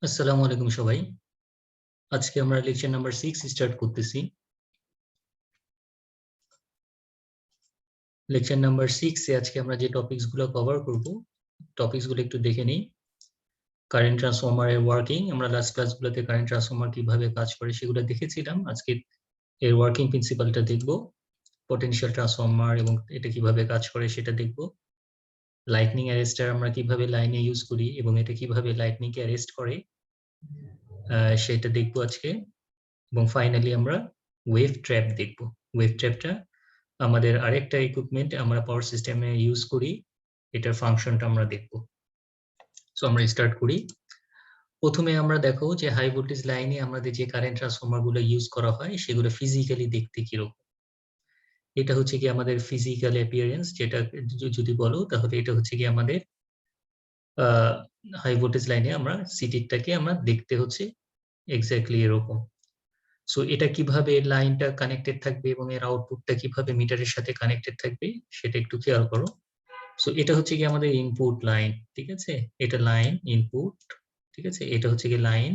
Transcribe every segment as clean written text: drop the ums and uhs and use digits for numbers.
আসসালামু আলাইকুম সবাই। আজকে আমরা লেকচার নাম্বার 6 স্টার্ট করতেছি। লেকচার নাম্বার 6 এ আজকে আমরা যে টপিকস গুলো কভার করব, টপিকস গুলো একটু দেখে নিই। কারেন্ট ট্রান্সফরমারের ওয়ার্কিং, আমরা লাস্ট ক্লাসগুলোতে কারেন্ট ট্রান্সফরমার কিভাবে কাজ করে সেগুলো দেখেছিলাম। আজকে এর ওয়ার্কিং প্রিন্সিপালটা দেখব, পটেনশিয়াল ট্রান্সফরমার এবং এটা কিভাবে কাজ করে সেটা দেখব। লাইটনিং অ্যারেস্টার আমরা কিভাবে লাইনে ইউজ করি এবং এটা কিভাবে লাইটনিং কে অ্যারেস্ট করে সেটা দেখব আজকে। এবং ফাইনালি আমরা ওয়েভ ট্র্যাপ দেখব। ওয়েভ ট্র্যাপটা আমাদের আরেকটা ইকুইপমেন্ট আমরা পাওয়ার সিস্টেমে ইউজ করি, এটার ফাংশনটা আমরা দেখব। সো আমরা স্টার্ট করি। প্রথমে আমরা দেখো যে হাই ভোল্টেজ লাইনে আমাদের যে কারেন্ট ট্রান্সফরমার গুলো ইউজ করা হয় সেগুলো ফিজিক্যালি দেখতে কিরকম। এটা হচ্ছে কি আমাদের ফিজিক্যাল অ্যাপিয়ারেন্স, যেটা যদি বলো তাহলে এটা হচ্ছে কি আমাদের হাই ভোল্টেজ লাইনে আমরা সিটিটাকে আমরা দেখতে হচ্ছে এক্স্যাক্টলি এরকম। সো এটা কিভাবে লাইনটা কানেক্টেড থাকবে এবং এর আউটপুটটা কিভাবে মিটারের সাথে কানেক্টেড থাকবে সেটা একটু খেয়াল করো। সো এটা হচ্ছে কি আমাদের ইনপুট লাইন, ঠিক আছে, এটা লাইন ইনপুট, ঠিক আছে, এটা হচ্ছে কি লাইন,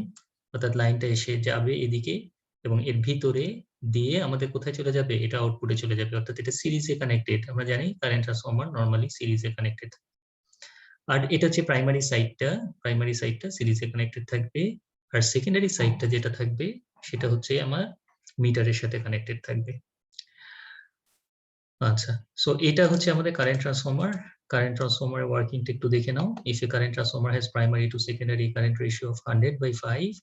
অর্থাৎ লাইনটা এসে যাবে এদিকে এবং এর ভিতরে দিয়ে আমাদের কোথায় চলে যাবে, এটা আউটপুটে চলে যাবে, অর্থাৎ এটা সিরিজে কানেক্টেড। আমরা জানি কারেন্ট ট্রান্সফরমার নরমালি সিরিজে কানেক্টেড। আর এটা হচ্ছে প্রাইমারি সাইডটা সিরিজে কানেক্টেড থাকবে, আর সেকেন্ডারি সাইডটা যেটা থাকবে সেটা হচ্ছে আমার মিটারের সাথে কানেক্টেড থাকবে। আচ্ছা, সো এটা হচ্ছে আমাদের কারেন্ট ট্রান্সফরমার। কারেন্ট ট্রান্সফরমারের ওয়ার্কিংটা একটু দেখে নাও। If a current transformer has primary to secondary current ratio of 100/5,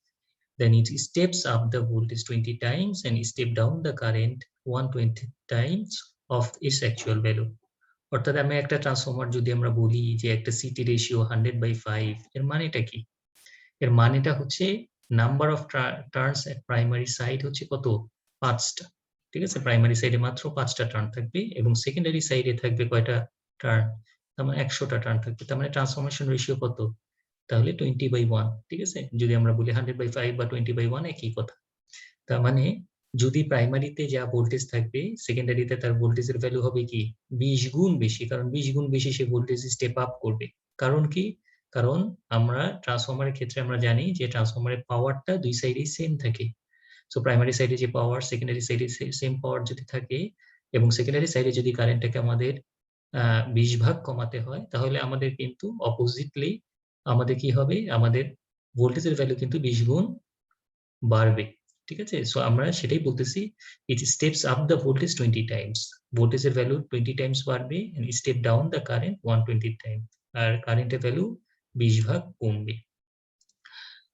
then it steps up the voltage 20 times and step down the current 120 times of its actual value. অর্থাৎ আমি একটা transformer যদি আমরা বলি যে একটা সিটি রেশিও 100/5, এর মানেটা কি? এর মানেটা হচ্ছে number of turns at primary side হচ্ছে কত, 5টা, ঠিক আছে। প্রাইমারি সাইডে মাত্র 5টা টার্ন থাকবে এবং সেকেন্ডারি সাইডে থাকবে কয়টা টার্ন, তার মানে 100টা টার্ন থাকবে। তার মানে ট্রান্সফরমেশন রেশিও কত, তাহলে 20/1, ঠিক আছে। যদি আমরা বলি 100/5 বা 20/1 একই কথা। তার মানে যদি প্রাইমারিতে যা ভোল্টেজ থাকবে সেকেন্ডারিতে তার ভোল্টেজের ভ্যালু হবে কি 20 গুণ বেশি, কারণ 20 গুণ বেশি সে ভোল্টেজ স্টেপ আপ করবে। কারণ কি, কারণ আমরা ট্রান্সফরমারের ক্ষেত্রে আমরা জানি যে ট্রান্সফরমারের পাওয়ারটা দুই সাইডেই সেম থাকে। সো প্রাইমারি সাইডে যে পাওয়ার, সেকেন্ডারি সাইডে সেম পাওয়ার যদি থাকে এবং সেকেন্ডারি সাইডে যদি কারেন্টটাকে আমাদের 20 ভাগ কমাতে হয়, তাহলে আমাদের কিন্তু অপোজিটলি আমাদের কি হবে, আমাদের ভোল্টেজের ভ্যালু কিন্তু 20 গুণ বাড়বে, ঠিক আছে। সো আমরা সেটাই বলতেছি, it steps up the voltage 20 times, ভোল্টেজের ভ্যালু 20 টাইমস বাড়বে and step down the current 120 time, আর কারেন্টের ভ্যালু 20 ভাগ কমবে।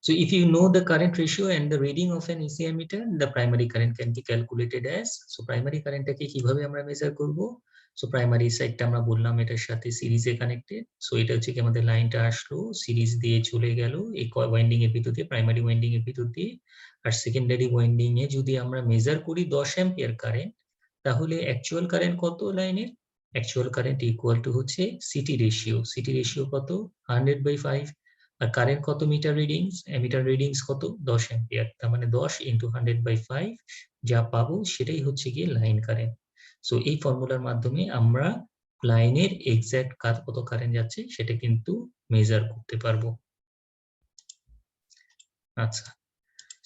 So if you know the current ratio and the reading of an EC ammeter, the primary current can be calculated as, so primary current টাকে কিভাবে আমরা measure করব। So primary সাইডটা আমরা বললাম এটার সাথে সিরিজে কানেক্টেড। সো এটা হচ্ছে কি আমাদের লাইনটা আসলো সিরিজ দিয়ে চলে গেল এই ওয়াইন্ডিং এর ভিতর দিয়ে, প্রাইমারি ওয়াইন্ডিং এর ভিতর দিয়ে। আর সেকেন্ডারি ওয়াইন্ডিং এ যদি আমরা মেজার করি 10 অ্যাম্পিয়ার কারেন্ট, তাহলে অ্যাকচুয়াল কারেন্ট কত লাইনের, অ্যাকচুয়াল কারেন্ট ইকুয়াল টু হচ্ছে সিটি রেশিও। সিটি রেশিও কত, 100/5। আর কারেন্ট কত মিটার রিডিংস, মিটার রিডিংস কত 10 অ্যাম্পিয়ার, তার মানে 10 × 100/5 যা পাবো সেটাই হচ্ছে গিয়ে লাইন কারেন্ট। সো এই ফর্মুলার মাধ্যমে আমরা লাইনের এক্সাক্ট কত কারেন্ট যাচ্ছে সেটা কিন্তু মেজার করতে পারবো। আচ্ছা,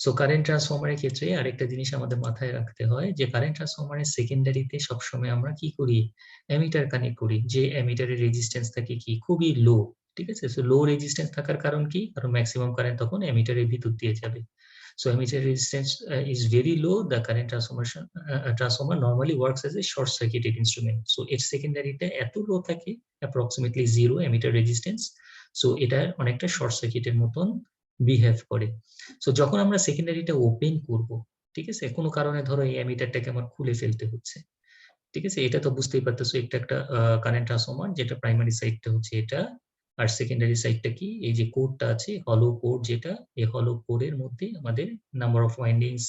সো কারেন্ট ট্রান্সফরমারের ক্ষেত্রে আরেকটা জিনিস আমাদের মাথায় রাখতে হয় যে কারেন্ট ট্রান্সফরমারের সেকেন্ডারিতে সবসময় আমরা কি করি, অ্যামিটার কানেক্ট করি, যে অ্যামিটারের রেজিস্ট্যান্স থাকে কি খুবই লো, ঠিক আছে। সো লো রেজিস্ট্যান্স থাকার কারণ কি, কারণ ম্যাক্সিমাম কারেন্ট তখন অ্যামিটারের ভিতর দিয়ে যাবে। So emitter resistance is very low. The current transformer normally works as a short-circuited instrument. So its secondary টা এত low থাকে, approximately 0 emitter resistance. So এটা অনেকটা short circuit এর মতন behave করে। So যখন আমরা সেকেন্ডারিটা ওপেন করব, ঠিক আছে, কোনো কারণে ধরো এই এমিটারটাকে আমার খুলে ফেলতে হচ্ছে, ঠিক আছে, এটা তো বুঝতেই পারতেছো একটা কারেন্ট ট্রান্সফরমার যেটা প্রাইমারি সাইডটা হচ্ছে এটা, আর সেকেন্ডারি সাইডটা কি, এই যে কোরটা আছে হলো কোর, যেটা এই হলো কোরের মধ্যে আমাদের নাম্বার অফ ওয়াইন্ডিংস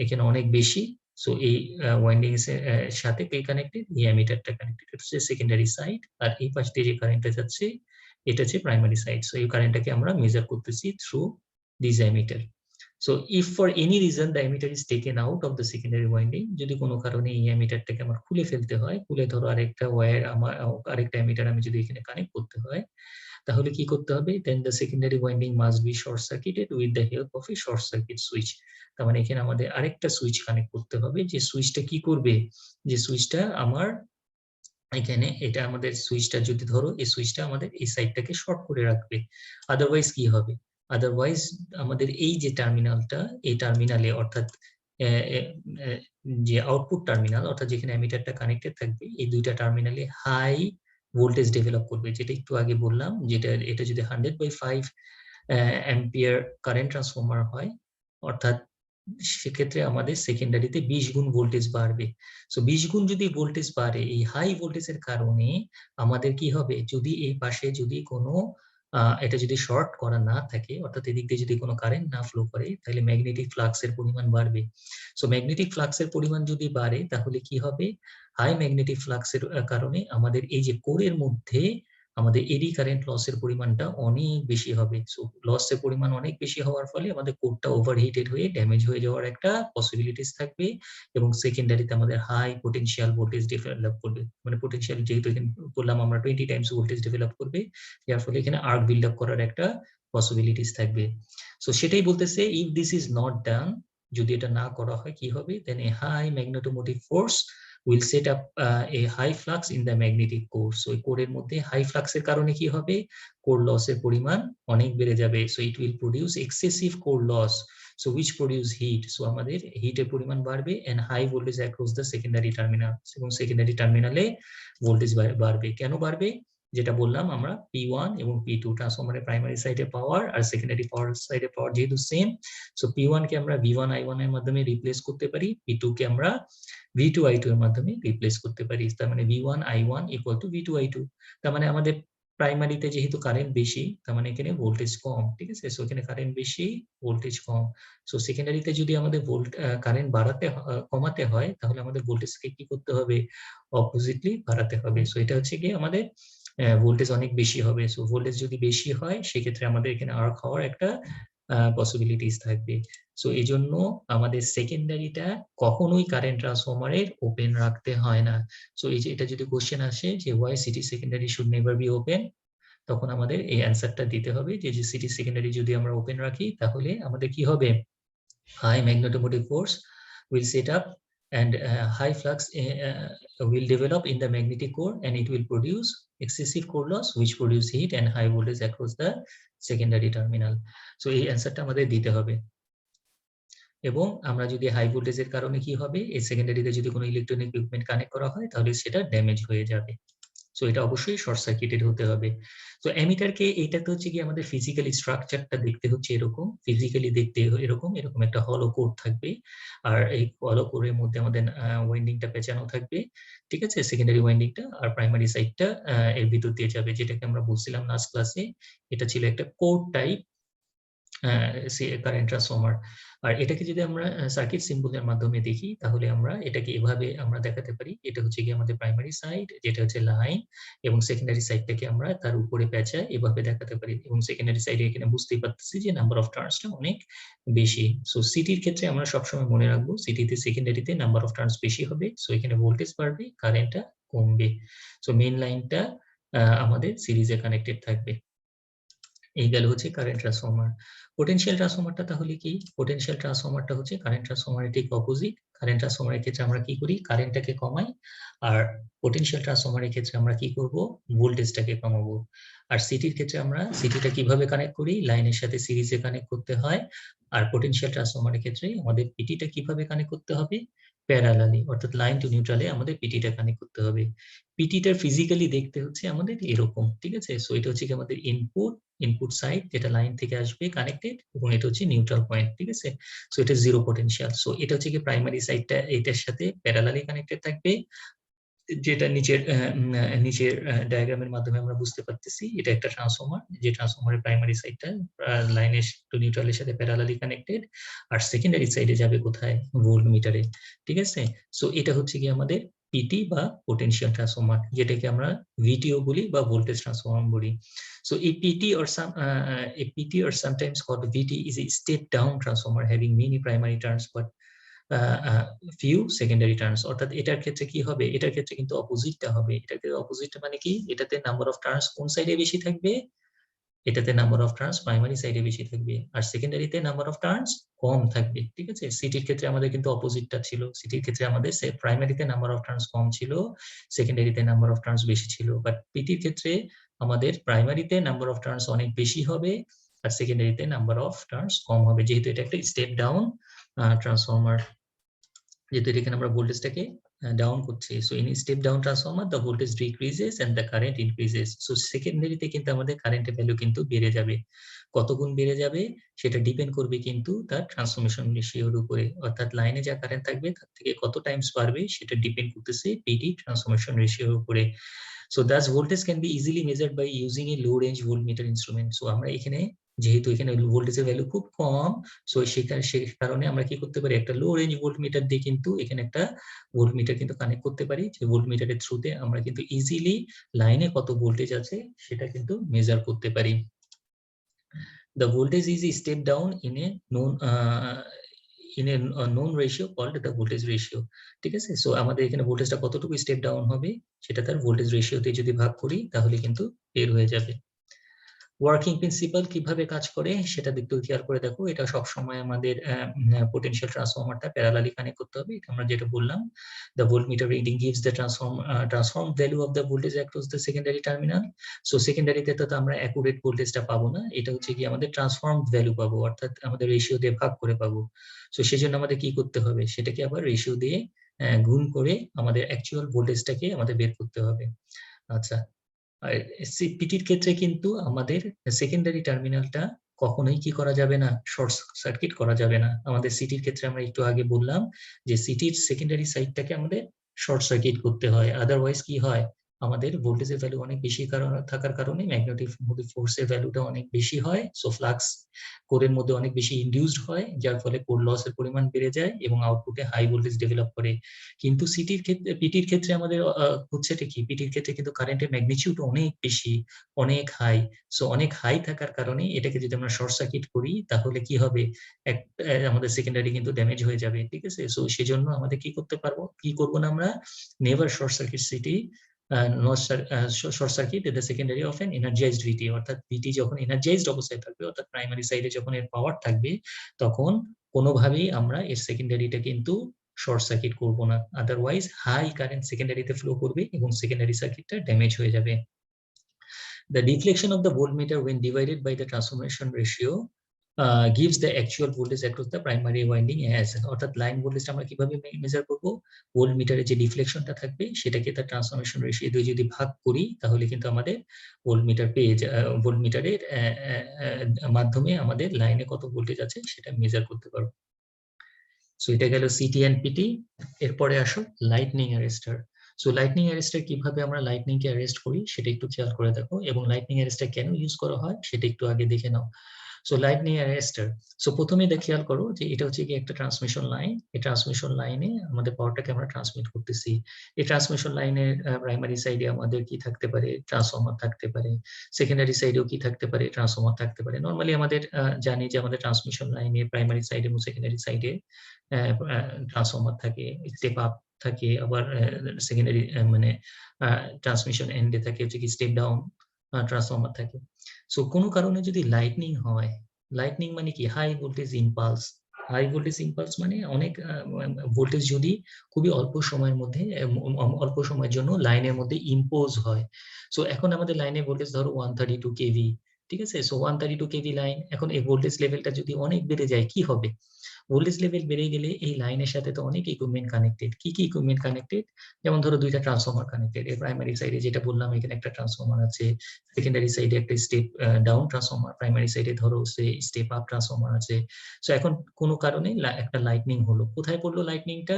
এখানে অনেক বেশি। সো এই ওয়াইন্ডিংস এর সাথে কে কানেক্টেড, এই অ্যামিটারটা কানেক্টেড হচ্ছে সেকেন্ডারি সাইড, আর এই পাশ দিয়ে যে কারেন্টটা যাচ্ছে এটা হচ্ছে প্রাইমারি সাইড। সো এই কারেন্টটাকে আমরা মেজার করতেছি through this ammeter. So if for any reason the emitter is taken out of the secondary winding, যদি কোনো কারণে এই এমিটারটাকে আমার খুলে ফেলতে হয়, খুলে ধরো আরেকটা ওয়্যার আমার আরেকটা এমিটার আমি যদি এখানে কানেক্ট করতে হয়, তাহলে কি করতে হবে? then the secondary winding must be short circuited with the help of a short circuit switch. তার মানে এখানে আমাদের আরেকটা সুইচ কানেক্ট করতে হবে, যে সুইচটা কি করবে, যে সুইচটা আমার এখানে এটা আমাদের সুইচটা যদি ধরো এই সুইচটা আমাদের এই সাইডটাকে শর্ট করে রাখবে। আদারওয়াইজ কি হবে? আদারওয়াইজ আমাদের এই যে টার্মিনালটা, এই টার্মিনালে অর্থাৎ যে আউটপুট টার্মিনাল অর্থাৎ যেখানে এমিটারটা কানেক্টেড থাকবে, এই দুইটা টার্মিনালে হাই ভোল্টেজ ডেভেলপ করবে, যেটা একটু আগে বললাম, যেটা এটা যদি 100/5 অ্যাম্পিয়ার কারেন্ট ট্রান্সফরমার হয়, অর্থাৎ সেক্ষেত্রে আমাদের সেকেন্ডারিতে 20 গুণ ভোল্টেজ বাড়বে। সো 20 গুণ যদি ভোল্টেজ বাড়ে এই হাই ভোল্টেজের কারণে, আমাদের কি হবে, যদি এই পাশে যদি কোনো এটা যদি শর্ট করা না থাকে, অর্থাৎ এদিক দিয়ে যদি কোনো কারেন্ট না ফ্লো করে, তাহলে ম্যাগনেটিক ফ্লাক্সের পরিমাণ বাড়বে। সো ম্যাগনেটিক ফ্লাক্সের পরিমাণ যদি বাড়ে, তাহলে কি হবে, হাই ম্যাগনেটিক ফ্লাক্সের কারণে আমাদের এই যে কোরের মধ্যে আমাদের এডি কারেন্ট লসের পরিমাণটা অনেক বেশি হবে। সো লসের পরিমাণ অনেক বেশি হওয়ার ফলে আমাদের কোরটা ওভারহিটেড হয়ে ড্যামেজ হয়ে যাওয়ার একটা পসিবিলিটিস থাকবে, এবং সেকেন্ডারিতে আমাদের হাই পোটেনশিয়াল ভোল্টেজ ডেভেলপ করবে। মানে পোটেনশিয়াল যেহেতু এখানে বললাম আমরা 20 টাইমস ভোল্টেজ ডেভেলপ করবে, যার ফলে এখানে আর্ক বিল্ড আপ করার একটা পসিবিলিটিস থাকবে। সো সেটাই বলতেছে, if this is not done, যদি এটা না করা হয় কি হবে, then a high magnetomotive force will set up a high flux in the magnetic core. So এই কোরের মধ্যে হাই ফ্লাক্সের কারণে কি হবে, কোর লসের পরিমাণ অনেক বেড়ে যাবে। So it will produce excessive core loss, so which produce heat. So আমাদের হিটের পরিমাণ বাড়বে and high voltage across the secondary terminal, এবং সেকেন্ডারি টার্মিনালে ভোল্টেজ বাড়বে। কেন বাড়বে? যেটা বললাম আমরা, P1 এবং P2 ট্রান্সফরমারের প্রাইমারি সাইডে পাওয়ার আর সেকেন্ডারি পাওয়ার সাইডে পাওয়ার যেহেতু সেম, সো P1 কে আমরা V1 I1 এর মাধ্যমে রিপ্লেস করতে পারি, P2 কে আমরা V2 I2 এর মাধ্যমে রিপ্লেস করতে পারি। তার মানে V1 I1 equal to V2 I2। তার মানে আমাদের প্রাইমারিতে যেহেতু কারেন্ট বেশি, তার মানে এখানে ভোল্টেজ কম, ঠিক আছে? সো এখানে কারেন্ট বেশি, ভোল্টেজ কম। সো সেকেন্ডারিতে যদি আমাদের কারেন্ট কমাতে হয়, তাহলে আমাদের ভোল্টেজকে কি করতে হবে, অপোজিটলি বাড়াতে হবে। সো এটা হচ্ছে কি আমাদের ভোল্টেজ অনেক বেশি হবে। সো ভোল্টেজ যদি বেশি হয়, সেক্ষেত্রে আমাদের এখানে আর্ক হওয়ার একটা পসিবিলিটিস থাকবে। সো এই জন্য আমাদের সেকেন্ডারিটা কখনোই কারেন্ট ট্রান্সফরমারের ওপেন রাখতে হয় না। সো এই যে এটা যদি কোশ্চেন আসে যে why CT secondary should never be open, তখন আমাদের এই অ্যান্সারটা দিতে হবে যে সিটি সেকেন্ডারি যদি আমরা ওপেন রাখি, তাহলে আমাদের কি হবে, high magnetomotive force will set up and high flux will develop in the magnetic core, and it will produce excessive core loss which produce heat and high voltage across the secondary terminal. So এই অ্যান্সারটা আমাদের দিতে হবে। এবং আমরা যদি high ভোল্টেজের কারণে কি হবে, এই সেকেন্ডারিতে যদি কোনো ইলেকট্রনিক ইকুইপমেন্ট কানেক্ট করা হয়, তাহলে সেটা ড্যামেজ হয়ে যাবে। সো এটা অবশ্যই শর্ট সার্কিটেড হতে হবে। তো অ্যামিটারকে এইটাতে হচ্ছে কি আমাদের ফিজিক্যালি স্ট্রাকচারটা দেখতে হচ্ছে এরকম, ফিজিক্যালি দেখতে এরকম একটা হলো কোর থাকবে, আর এই হলো কোরের মধ্যে আমাদের ওয়াইন্ডিংটা পেঁচানো থাকবে, ঠিক আছে, সেকেন্ডারি ওয়াইন্ডিংটা, আর প্রাইমারি সাইডটা এর ভিতর দিয়ে যাবে, যেটাকে আমরা বলছিলাম লাস্ট ক্লাসে, এটা ছিল একটা কোর টাইপ কারেন্ট ট্রান্সফরমার। আর এটাকে যদি আমরা সার্কিট সিম্বলের মাধ্যমে দেখি, তাহলে আমরা এটাকে এভাবে আমরা দেখাতে পারি, এটা হচ্ছে কি আমাদের প্রাইমারি সাইড, যেটা হচ্ছে লাইন, এবং সেকেন্ডারি সাইডটাকে আমরা তার উপরে পেঁচায় এভাবে দেখাতে পারি, এবং সেকেন্ডারি সাইডে এখানে বুঝতেই পারতেছি যে নাম্বার অফ টার্নসটা অনেক বেশি। সো সিটির ক্ষেত্রে আমরা সবসময় মনে রাখবো, সিটিতে সেকেন্ডারিতে নাম্বার অফ টার্নস বেশি হবে, সো এখানে ভোল্টেজ বাড়বে, কারেন্টটা কমবে। সো মেইন লাইনটা আমাদের সিরিজে কানেক্টেড থাকবে। এই গেল হচ্ছে কারেন্ট ট্রান্সফরমার। পোটেনশিয়াল ট্রান্সফরমারটা তাহলে কি? পোটেনশিয়াল ট্রান্সফরমারটা হচ্ছে কারেন্ট ট্রান্সফরমারের ঠিক অপোজিট। কারেন্ট ট্রান্সফরমারের ক্ষেত্রে আমরা কি করি, কারেন্টটাকে কমাই, আর পোটেনশিয়াল ট্রান্সফরমারের ক্ষেত্রে আমরা কি করব, ভোল্টেজটাকে কমাবো। আর সিটির ক্ষেত্রে আমরা সিটিটা কিভাবে কানেক্ট করি, লাইনের সাথে সিরিজে কানেক্ট করতে হয়। আর পোটেনশিয়াল ট্রান্সফরমারের ক্ষেত্রে আমাদের পিটিটা কিভাবে কানেক্ট করতে হবে, প্যারালালি, অর্থাৎ লাইন টু নিউট্রালে আমাদের পিটিটা কানেক্ট করতে হবে। পিটিটার ফিজিক্যালি দেখতে হচ্ছে আমাদের এরকম, ঠিক আছে? সো এটা হচ্ছে কি আমাদের ইনপুট সাইড, যেটা লাইন থেকে আসবে কানেক্টেড, এবং এটা হচ্ছে নিউট্রাল পয়েন্ট, ঠিক আছে? সো এটা জিরো পোটেনশিয়াল। সো এটা হচ্ছে কি প্রাইমারি সাইডটা এটার সাথে প্যারালালি কানেক্টেড থাকবে, যেটা নিচের ডায়াগ্রামের মাধ্যমে আমরা বুঝতে পারতেছি, এটা একটা ট্রান্সফরমার, যে ট্রান্সফরমারের প্রাইমারি সাইডটা লাইনের টু নিউট্রালের সাথে প্যারালালি কানেক্টেড, আর সেকেন্ডারি সাইডে যাবে কোথায়, ভোল্ট মিটারে, ঠিক আছে? সো এটা হচ্ছে কি আমাদের পিটি বা পোটেনশিয়াল ট্রান্সফর্মার, যেটাকে আমরা ভিটিও বলি বা ভোল্টেজ ট্রান্সফর্মার বলি। So a PT or sometimes called VT is a step down transformer having many primary turns but few secondary turns। অর্থাৎ এটার ক্ষেত্রে কি হবে, এটার ক্ষেত্রে কিন্তু অপোজিটটা হবে। এটাকে অপোজিটটা মানে কি, এটাতে নাম্বার অফ টার্নস কোন সাইডে বেশি থাকবে, এটাতে নাম্বার অফ টার্নস প্রাইমারি সাইডে বেশি থাকবে, আর সেকেন্ডারিতে নাম্বার অফ টার্নস কম থাকবে। ঠিক আছে, সিটির ক্ষেত্রে আমাদের কিন্তু অপোজিটটা ছিল। সিটির ক্ষেত্রে আমাদের প্রাইমারিতে নাম্বার অফ টার্নস কম ছিল, সেকেন্ডারিতে নাম্বার অফ টার্নস বেশি ছিল। বাট পিটির ক্ষেত্রে আমাদের প্রাইমারিতে নাম্বার অফ টার্নস অনেক বেশি হবে আর সেকেন্ডারিতে নাম্বার অফ টার্নস কম হবে, যেহেতু এটা একটা স্টেপ ডাউন ট্রান্সফর্মার, যেহেতু এখানে আমরা ভোল্টেজটাকে ডাউন করছি। So in step down transformer the voltage decreases and the current increases. So সেকেন্ডারিতে কিন্তু আমাদের কারেন্টের ভ্যালু কিন্তু বেড়ে যাবে। কত গুণ বেড়ে যাবে সেটা ডিপেন্ড করবে কিন্তু তার ট্রান্সফরমেশন রেশিওর উপরে, অর্থাৎ লাইনে যা কারেন্ট থাকবে তার থেকে কত টাইমস বাড়বে সেটা ডিপেন্ড করতেছে পিটি ট্রান্সফরমেশন রেশিওর উপরে। So thus voltage can be easily measured by using a low range voltmeter instrument। So আমরা এখানে যেহেতু এখানে ভোল্টেজের ভ্যালু খুব কম, সো সে কারণে আমরা কি করতে পারি, একটা লো রেঞ্জ ভোল্টমিটার দিয়ে কিন্তু এখানে একটা ভোল্টমিটার কিন্তু কানেক্ট করতে পারি, যে ভোল্টমিটারের থ্রুতে আমরা কিন্তু ইজিলি লাইনে কত ভোল্টেজ আছে সেটা কিন্তু মেজার করতে পারি। The voltage is a step down in a known ratio called the voltage ratio। ঠিক আছে, সো আমাদের এখানে ভোল্টেজটা কতটুকু স্টেপ ডাউন হবে সেটা তার ভোল্টেজ রেশিওতে যদি ভাগ করি তাহলে কিন্তু বের হয়ে যাবে। ওয়ার্কিং প্রিন্সিপাল কিভাবে কাজ করে সেটা একটু খেয়াল করে দেখো। এটা সব সময় আমাদের পোটেনশিয়াল ট্রান্সফর্মারটা প্যারালালি কানেক্ট করতে হবে। এটা আমরা যেটা বললাম, the voltmeter reading gives the transform value of the voltage across the secondary terminal। So সেকেন্ডারিতে তো আমরা অ্যাকুরেট ভোল্টেজটা পাবো না, এটা হচ্ছে কি আমাদের ট্রান্সফর্ম ভ্যালু পাবো, অর্থাৎ আমাদের রেশিও দিয়ে ভাগ করে পাবো। সো সেজন্য আমাদের কি করতে হবে, সেটাকে আবার রেশিও দিয়ে গুণ করে আমাদের অ্যাকচুয়াল ভোল্টেজটাকে আমাদের বের করতে হবে। আচ্ছা, পিটির ক্ষেত্রে কিন্তু আমাদের সেকেন্ডারি টার্মিনালটা কখনোই কি করা যাবে না, শর্ট সার্কিট করা যাবে না। আমাদের সিটির ক্ষেত্রে আমরা একটু আগে বললাম যে সিটির সেকেন্ডারি সাইডটাকে আমাদের শর্ট সার্কিট করতে হয়, আদারওয়াইজ কি হয়, আমাদের ভোল্টেজের ভ্যালু অনেক বেশি থাকার কারণে ম্যাগনেটিক ফোর্সের ভ্যালুটা অনেক বেশি হয়। সো ফ্লাক্স কোরের মধ্যে অনেক বেশি ইনডিউসড হয়, যার ফলে কোর লসের পরিমাণ বেড়ে যায় এবং আউটপুটে হাই ভোল্টেজ ডেভেলপ করে। কিন্তু পিটির ক্ষেত্রে আমাদের হচ্ছে কি, পিটির ক্ষেত্রে কিন্তু কারেন্টের ম্যাগনিটিউড অনেক বেশি, অনেক হাই। সো অনেক হাই থাকার কারণে এটাকে যদি আমরা শর্ট সার্কিট করি তাহলে কি হবে, আমাদের সেকেন্ডারি কিন্তু ড্যামেজ হয়ে যাবে। ঠিক আছে, সো সেজন্য আমাদের কি করবো না, আমরা never short circuit short circuit the secondary of an energized VT. অর্থাৎ ভিটি যখন এনার্জাইজড অবস্থায় থাকবে, অর্থাৎ প্রাইমারি সাইডে যখন এর পাওয়ার থাকবে, তখন কোনোভাবেই আমরা এর সেকেন্ডারিটা কিন্তু শর্ট সার্কিট করব না, আদারওয়াইজ হাই কারেন্ট সেকেন্ডারিতে ফ্লো করবে এবং সেকেন্ডারি সার্কিটটা ড্যামেজ হয়ে যাবে। The deflection of the voltmeter when divided by the transformation ratio gives the actual voltage across the primary winding as। অর্থাৎ লাইন ভোল্টেজটা আমরা কিভাবে মেজার করব, ভোল্টমিটারে যে ডিফ্লেকশনটা থাকবে সেটাকে তার ট্রান্সফরমেশন রেশিও দিয়ে যদি ভাগ করি তাহলে কিন্তু আমাদের ভোল্টমিটারের মাধ্যমে আমাদের লাইনে কত ভোল্টেজ আছে সেটা মেজার করতে পারবো। সো এটা গেল সিটি এন্ড পিটি। এরপরে আসো lightning arrester. So lightning arrester কিভাবে আমরা লাইটনিং কে অ্যারেস্ট করি সেটা একটু খেয়াল করে দেখো, এবং লাইটনিং অ্যারেস্টার কেন ইউজ করা হয় সেটা একটু আগে দেখে নাও। সো লাইটনিং অ্যারেস্টার, সো প্রথমে খেয়াল করো যে এটা হচ্ছে কি একটা ট্রান্সমিশন লাইন। এই ট্রান্সমিশন লাইনে আমাদের পাওয়ারটাকে আমরা ট্রান্সমিট করতেছি। এই ট্রান্সমিশন লাইনের প্রাইমারি সাইডে আমাদের কি থাকতে পারে, ট্রান্সফর্মার থাকতে পারে, সেকেন্ডারি সাইডেও কি থাকতে পারে, ট্রান্সফর্মার থাকতে পারে। নর্মালি আমাদের জানি যে আমাদের ট্রান্সমিশন লাইনে প্রাইমারি সাইড এবং সেকেন্ডারি সাইডে ট্রান্সফর্মার থাকে, স্টেপ আপ থাকে, আবার সেকেন্ডারি মানে ট্রান্সমিশন এন্ডে থাকে হচ্ছে কি স্টেপ ডাউন ট্রান্সফর্মার থাকে। সো কোনো কারণে যদি লাইটনিং হয়, লাইটনিং মানে কি high voltage impulse. High voltage impulse মানে অনেক ভোল্টেজ যদি খুবই অল্প সময়ের মধ্যে অল্প সময়ের জন্য লাইনের মধ্যে ইম্পোজ হয়। সো এখন আমাদের লাইনের ভোল্টেজ ধরো 132 কেভি, ঠিক আছে। সো 132 কেভি লাইন, এখন এই ভোল্টেজ লেভেলটা যদি অনেক বেড়ে যায় কি হবে, ভোল্টেজ লেভেল বেড়ে গেলে এই লাইনের সাথে তো অনেক ইকুইপমেন্ট কানেক্টেড। কি কি ইকুইপমেন্ট কানেক্টেড, যেমন ধরো দুইটা ট্রান্সফর্মার কানেক্টেড। এর প্রাইমারি সাইডে যেটা বললাম এখানে একটা ট্রান্সফর্মার আছে, সেকেন্ডারি সাইডে একটা স্টেপ ডাউন ট্রান্সফর্মার, প্রাইমারি সাইডে ধরো সে স্টেপ আপ ট্রান্সফর্মার আছে। সো এখন কোনো কারণে একটা লাইটনিং হলো, কোথায় পড়লো লাইটনিংটা,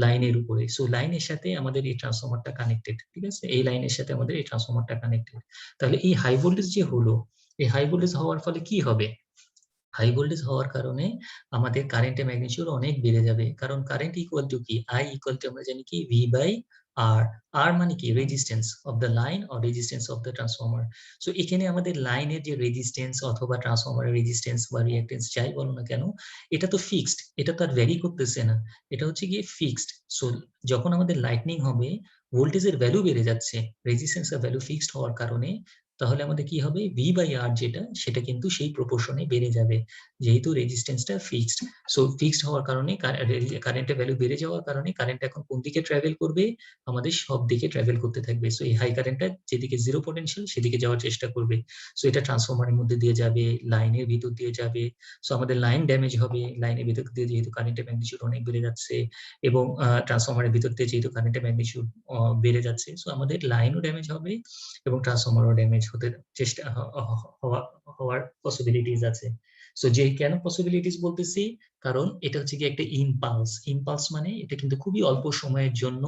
লাইনের উপরে। সো লাইনের সাথে আমাদের এই ট্রান্সফর্মারটা কানেক্টেড, ঠিক আছে, এই লাইনের সাথে আমাদের এই ট্রান্সফর্মারটা কানেক্টেড। তাহলে এই হাই ভোল্টেজ যে হলো, এই হাই ভোল্টেজ হওয়ার ফলে কি হবে, হাই ভোল্টেজ হওয়ার কারণে আমাদের কারেন্টের ম্যাগনিটিউড অনেক বেড়ে যাবে। কারণ কারেন্ট ইকুয়াল টু কি, আই ইকুয়াল টু আমরা জানি কি ভি বাই আর আর মানে কি resistance of the line or resistance of the transformer. So এখানে আমাদের লাইনের যে রেজিস্ট্যান্স অথবা ট্রান্সফর্মারের রেজিস্ট্যান্স বা রিঅ্যাক্টেন্স যাই বলো না কেন, এটা তো ফিক্সড, এটা তো আর ভ্যারি করতেছে না, এটা হচ্ছে গিয়ে ফিক্সড। সো যখন আমাদের লাইটনিং হবে, ভোল্টেজের ভ্যালু বেড়ে যাচ্ছে, রেজিস্ট্যান্সের ভ্যালু ফিক্সড হওয়ার কারণে, তাহলে আমাদের কি হবে, ভি বাই আর যেটা, সেটা কিন্তু সেই প্রপোর্শনে বেড়ে যাবে, যেহেতু রেজিস্ট্যান্সটা ফিক্সড। সো ফিক্সড হওয়ার কারণে কারেন্টের ভ্যালু বেড়ে যাওয়ার কারণে কারেন্ট এখন কোন দিকে ট্রাভেল করবে, আমাদের সব দিকে ট্রাভেল করতে থাকবে। সো এই হাই কারেন্টটা যেদিকে জিরো পটেনশিয়াল সেদিকে যাওয়ার চেষ্টা করবে। সো এটা ট্রান্সফরমারের মধ্যে দিয়ে যাবে, লাইনের ভিতর দিয়ে যাবে। সো আমাদের লাইন ড্যামেজ হবে, লাইনের ভিতর দিয়ে যেহেতু কারেন্টের ম্যাগনিটিউড অনেক বেড়ে যাচ্ছে, এবং ট্রান্সফরমারের ভিতর দিয়ে যেহেতু কারেন্টের ম্যাগনিটিউড বেড়ে যাচ্ছে, সো আমাদের লাইনও ড্যামেজ হবে এবং ট্রান্সফরমারও ড্যামেজ হতে চেষ্টা হওয়ার পসিবিলিটিস আছে। সো যে কেন পসিবিলিটিস বলতেছি, কারণ এটা হচ্ছে কি একটা ইম্পালস। ইম্পালস মানে এটা কিন্তু খুবই অল্প সময়ের জন্য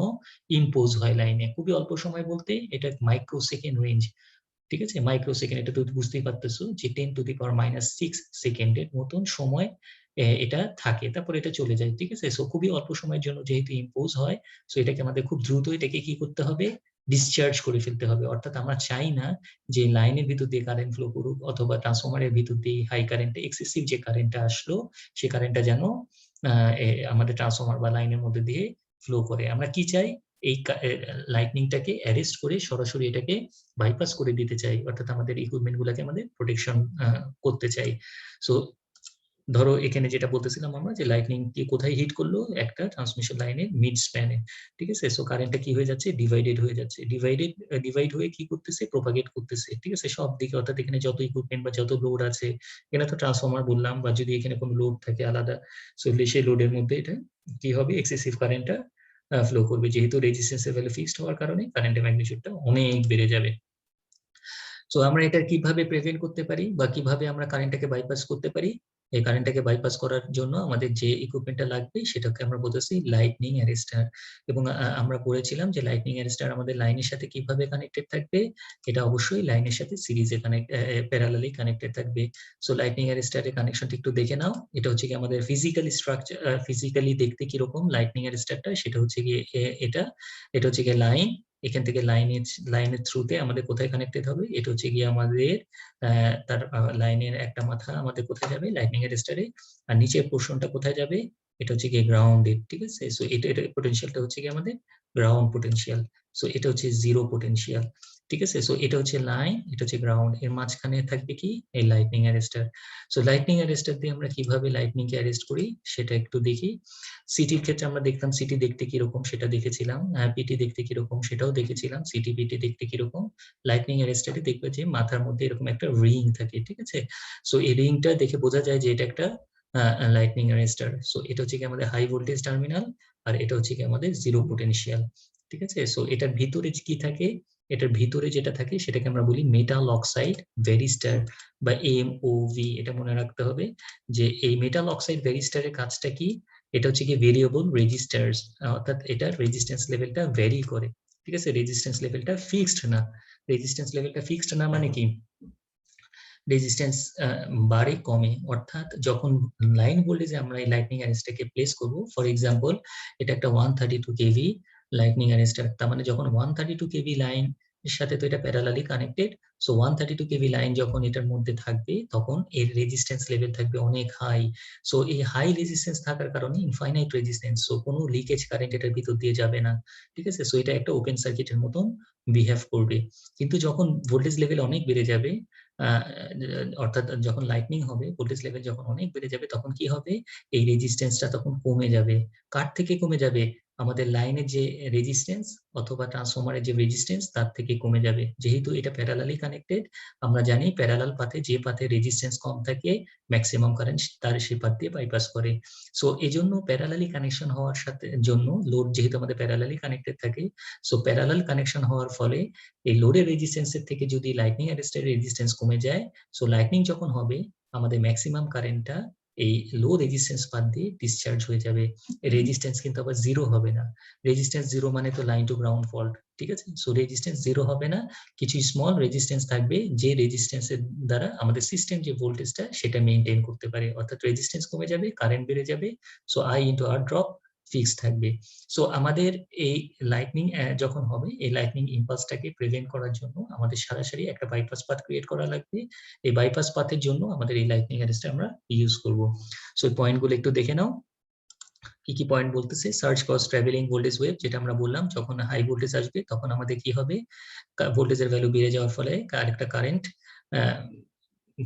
ইম্পোজ হয় লাইনে। খুবই অল্প সময় বলতে এটা মাইক্রো সেকেন্ড রেঞ্জ, ঠিক আছে? মাইক্রো সেকেন্ড, এটা তো বুঝতেই পারতেছো যে 10⁻⁶ সেকেন্ডের মতন সময় এটা থাকে, তারপর এটা চলে যায়, ঠিক আছে? সো খুবই অল্প সময়ের জন্য যেহেতু ইম্পোজ হয়, সো এটাকে আমাদের খুব দ্রুত এটাকে কি করতে হবে, ডিসচার্জ করে ফেলতে হবে। অর্থাৎ আমরা চাই না যে লাইনের ভিতর দিয়ে কারেন্ট ফ্লো করুক, অথবা ট্রান্সফরমারের ভিতর দিয়ে হাই কারেন্টে এক্সেসিভ যে কারেন্টটা আসলো, সেই কারেন্টটা যেন আমাদের ট্রান্সফরমার বা লাইনের মধ্যে দিয়ে ফ্লো করে। আমরা কি চাই, এই লাইটনিংটাকে অ্যারেস্ট করে সরাসরি এটাকে বাইপাস করে দিতে চাই, অর্থাৎ আমাদের ইকুইপমেন্ট গুলাকে আমাদের প্রোটেকশন করতে চাই। সো ধরো এখানে যেটা বলতেছিলাম আমরা, যে লাইটনিং কি কোথায় হিট করলো, একটা ট্রান্সমিশন লাইনের মিড স্প্যানে, ঠিক আছে? সো কারেন্টটা কি হয়ে যাচ্ছে, ডিভাইডেড হয়ে যাচ্ছে, ডিভাইড হয়ে কি করতেছে, প্রোপাগেট করতেছে, ঠিক আছে, সব দিকে। অর্থাৎ এখানে যত ইকুইপমেন্ট বা যত লোড আছে, এখানে তো ট্রান্সফরমার বললাম, বা যদি এখানে কোনো লোড থাকে আলাদা, সো সেই লোডের মধ্যে এটা কি হবে, এক্সেসিভ কারেন্টটা ফ্লো করবে, যেহেতু রেজিস্ট্যান্সের ভ্যালু ফিক্সড হওয়ার কারণে কারেন্টের ম্যাগনিটিউডটা অনেক বেড়ে যাবে। সো আমরা এটা কিভাবে প্রিভেন্ট করতে পারি, বা কিভাবে আমরা কারেন্টটাকে বাইপাস করতে পারি? এই কারেন্টটাকে বাইপাস করার জন্য আমাদের যে ইকুইপমেন্টটা লাগবে সেটাকে আমরা বলতেছি লাইটনিং অ্যারেস্টার। এবং আমরা বলেছিলাম যে লাইটনিং অ্যারেস্টার আমাদের লাইনের সাথে কিভাবে কানেক্টেড থাকবে, এটা অবশ্যই লাইনের সাথে সিরিজে প্যারালালি কানেক্টেড থাকবে। সো লাইটনিং অ্যারেস্টারের কানেকশনটা একটু দেখে নাও। এটা হচ্ছে কি আমাদের ফিজিক্যালি স্ট্রাকচার, ফিজিক্যালি দেখতে কিরকম লাইটনিং অ্যারেস্টারটা, সেটা হচ্ছে গিয়ে এটা এটা হচ্ছে গিয়ে লাইন। এখান থেকে লাইনের থ্রুতে আমাদের কোথায় কানেক্টেড হবে, এটা হচ্ছে গিয়ে আমাদের তার লাইনের একটা মাথা আমাদের কোথায় যাবে, লাইটনিং অ্যারেস্টারে, আর নিচের পোর্শনটা কোথায় যাবে, এটা হচ্ছে গিয়ে গ্রাউন্ডে, ঠিক আছে? সো এটা পোটেনশিয়ালটা হচ্ছে গিয়ে আমাদের গ্রাউন্ড পোটেনশিয়াল। সো এটা হচ্ছে জিরো পোটেনশিয়াল, ঠিক আছে? সো এটা হচ্ছে লাইন, এটা হচ্ছে গ্রাউন্ড, এর মাঝখানে থাকবে কি, এই lightning arrester. So lightning arrester দিয়ে আমরা কিভাবে লাইটনিং কে অ্যারেস্ট করি সেটা একটু দেখি। সিটির ক্ষেত্রে আমরা দেখতাম সিটি দেখতে কিরকম সেটা দেখেছিলাম, পিটি দেখতে কিরকম সেটাও দেখেছিলাম, সিটি পিটি দেখতে কিরকম। লাইটনিং অ্যারেস্টারে দেখবে যে মাথার মধ্যে এরকম একটা রিং থাকে, ঠিক আছে? সো এই রিংটা দেখে বোঝা যায় যে এটা একটা লাইটনিং অ্যারেস্টার। সো এটা হচ্ছে কি আমাদের হাই ভোল্টেজ টার্মিনাল, আর এটা হচ্ছে কি আমাদের জিরো পোটেনশিয়াল, ঠিক আছে? সো এটার ভিতরে কি থাকে, এটার ভিতরে যেটা থাকে সেটাকে আমরা বলি মেটাল অক্সাইড ভ্যারিস্টার বা MOV। এটা মনে রাখতে হবে যে এই মেটাল অক্সাইড ভ্যারিস্টারের কাজটা কি, এটা হচ্ছে কি ভেরিয়েবল রেজিস্টার্স, অর্থাৎ এটা রেজিস্ট্যান্স লেভেলটা ভ্যারি করে, ঠিক আছে? রেজিস্ট্যান্স লেভেলটা ফিক্সড না। রেজিস্ট্যান্স লেভেলটা ফিক্সড না মানে কি, রেজিস্ট্যান্স বাড়ে কমে, অর্থাৎ যখন লাইন ভোল্টেজে আমরা এই লাইটনিং অ্যারেস্টারকে প্লেস করব, ফর এক্সাম্পল এটা একটা 132 কেভি লাইটনিং অ্যারেস্টার, তার মানে যখন 132 কেভি লাইন এর সাথে তো এটা parallelly connected. So 132 kV line যখন এটার মধ্যে থাকবে, তখন এর রেজিস্ট্যান্স লেভেল থাকবে অনেক হাই। সো এই হাই রেজিস্ট্যান্স থাকার কারণে ইনফাইনাইট রেজিস্ট্যান্স, সো কোনো লিকেজ কারেন্ট এটার ভিতর দিয়ে যাবে না, ঠিক আছে? সো এটা একটা ওপেন সার্কিটের মতন বিহেভ করবে। কিন্তু যখন ভোল্টেজ লেভেল অনেক বেড়ে যাবে, অর্থাৎ যখন লাইটনিং হবে, ভোল্টেজ লেভেল যখন অনেক বেড়ে যাবে, তখন কি হবে, এই রেজিস্ট্যান্সটা তখন কমে যাবে। কার থেকে কমে যাবে, আমাদের লাইনের যে রেজিস্ট্যান্স অথবা ট্রান্সফরমারের যে রেজিস্ট্যান্স তার থেকে কমে যাবে। যেহেতু এটা প্যারালালি কানেক্টেড, আমরা জানি প্যারালাল পাথে যে পাথে রেজিস্ট্যান্স কম থাকে, ম্যাক্সিমাম কারেন্ট তার সেই পাথ দিয়ে বাইপাস করে। সো এই জন্য প্যারালালি কানেকশন হওয়ার সাথে জন্য লোড যেহেতু আমাদের প্যারালালি কানেক্টেড থাকে, সো প্যারালাল কানেকশন হওয়ার ফলে এই লোডের রেজিস্ট্যান্সের থেকে যদি লাইটনিং অ্যারেস্টারের রেজিস্ট্যান্স কমে যায়, সো লাইটনিং যখন হবে আমাদের ম্যাক্সিমাম কারেন্টটা এই লো রেজিস্ট্যান্স পাথ দিয়ে ডিসচার্জ হয়ে যাবে। রেজিস্ট্যান্স কিন্তু আবার জিরো হবে না। রেজিস্ট্যান্স জিরো মানে তো লাইন টু গ্রাউন্ড ফল্ট, ঠিক আছে? সো রেজিস্ট্যান্স জিরো হবে না, কিছু স্মল রেজিস্ট্যান্স থাকবে, যে রেজিস্ট্যান্সের দ্বারা আমাদের সিস্টেম যে ভোল্টেজটা সেটা মেইনটেইন করতে পারে। অর্থাৎ রেজিস্ট্যান্স কমে যাবে, কারেন্ট বেড়ে যাবে, so I into R drop, fix থাকবে। সো আমাদের এই লাইটনিং যখন হবে, এই লাইটনিং ইম্পালসটাকে প্রিভেন্ট করার জন্য আমাদের সরাসরি একটা বাইপাস পাথ ক্রিয়েট করা লাগবে। এই বাইপাস পাথের জন্য আমাদের এই লাইটনিং অ্যারেস্টটা আমরা ইউজ করব। সো এই পয়েন্টগুলো একটু দেখে নাও। কি কি পয়েন্ট বলতেছে? Surge cause travelling voltage wave, যেটা আমরা বললাম যখন হাই ভোল্টেজ আসবে তখন আমাদের কি হবে, ভোল্টেজের ভ্যালু বেড়ে যাওয়ার ফলে আরেকটা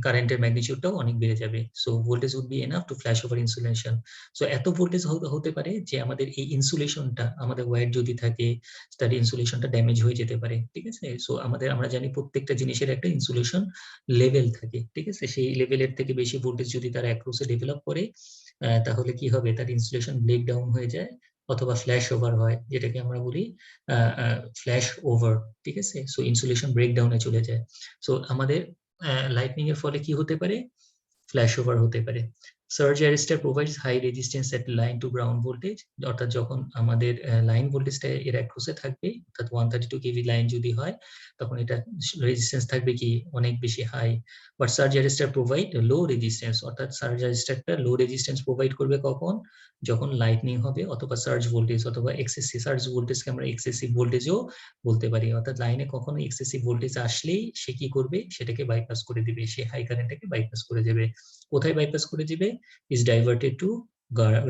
কারেন্টের ম্যাগনিটিউডটাও অনেক বেড়ে যাবে। So voltage would be enough to flash over insulation. So এত ভোল্টেজ হতে পারে যে আমাদের এই ইনসুলেশনটা, আমাদের ওয়্যার যদি থাকে তার ইনসুলেশনটা ড্যামেজ হয়ে যেতে পারে, ঠিক আছে? সো আমরা জানি প্রত্যেকটা জিনিসের একটা ইনসুলেশন লেভেল থাকে, ঠিক আছে? সেই লেভেলের থেকে বেশি ভোল্টেজ যদি তার অ্যাক্রসে ডেভেলপ করে তাহলে কি হবে, তার ইনসুলেশন ব্রেক ডাউন হয়ে যায় অথবা ফ্ল্যাশ ওভার হয়, যেটাকে আমরা বলি ফ্ল্যাশ ওভার, ঠিক আছে? সো ইনসুলেশন ব্রেকডাউনে চলে যায়। সো আমাদের লাইটনিং এর ফলে কি হতে পারে, ফ্ল্যাশ ওভার হতে পারে। Surge arrester provides high resistance at line to ground voltage, অর্থাৎ যখন আমাদের লাইন ভোল্টেজটা এর অ্যাক্রসে থাকবে, অর্থাৎ 132 কেভি লাইন যদি হয় তখন এটা রেজিস্ট্যান্স থাকবে কি অনেক বেশি high. But surge arrester provide low resistance, অর্থাৎ সার্জ অ্যারেস্টারটা লো রেজিস্ট্যান্স প্রোভাইড করবে কখন, যখন লাইটনিং হবে অথবা সার্জ ভোল্টেজ অথবা এক্সেসিভ সার্জ ভোল্টেজকে আমরা এক্সেসিভ ভোল্টেজও বলতে পারি। অর্থাৎ লাইনে কখনো এক্সেসিভ ভোল্টেজ আসলেই সে কি করবে, সেটাকে বাইপাস করে দিবে, সে হাই কারেন্টটাকে বাইপাস করে দেবে। কোথায় বাইপাস করে দিবে, ইজ ডাইভার্টেড টু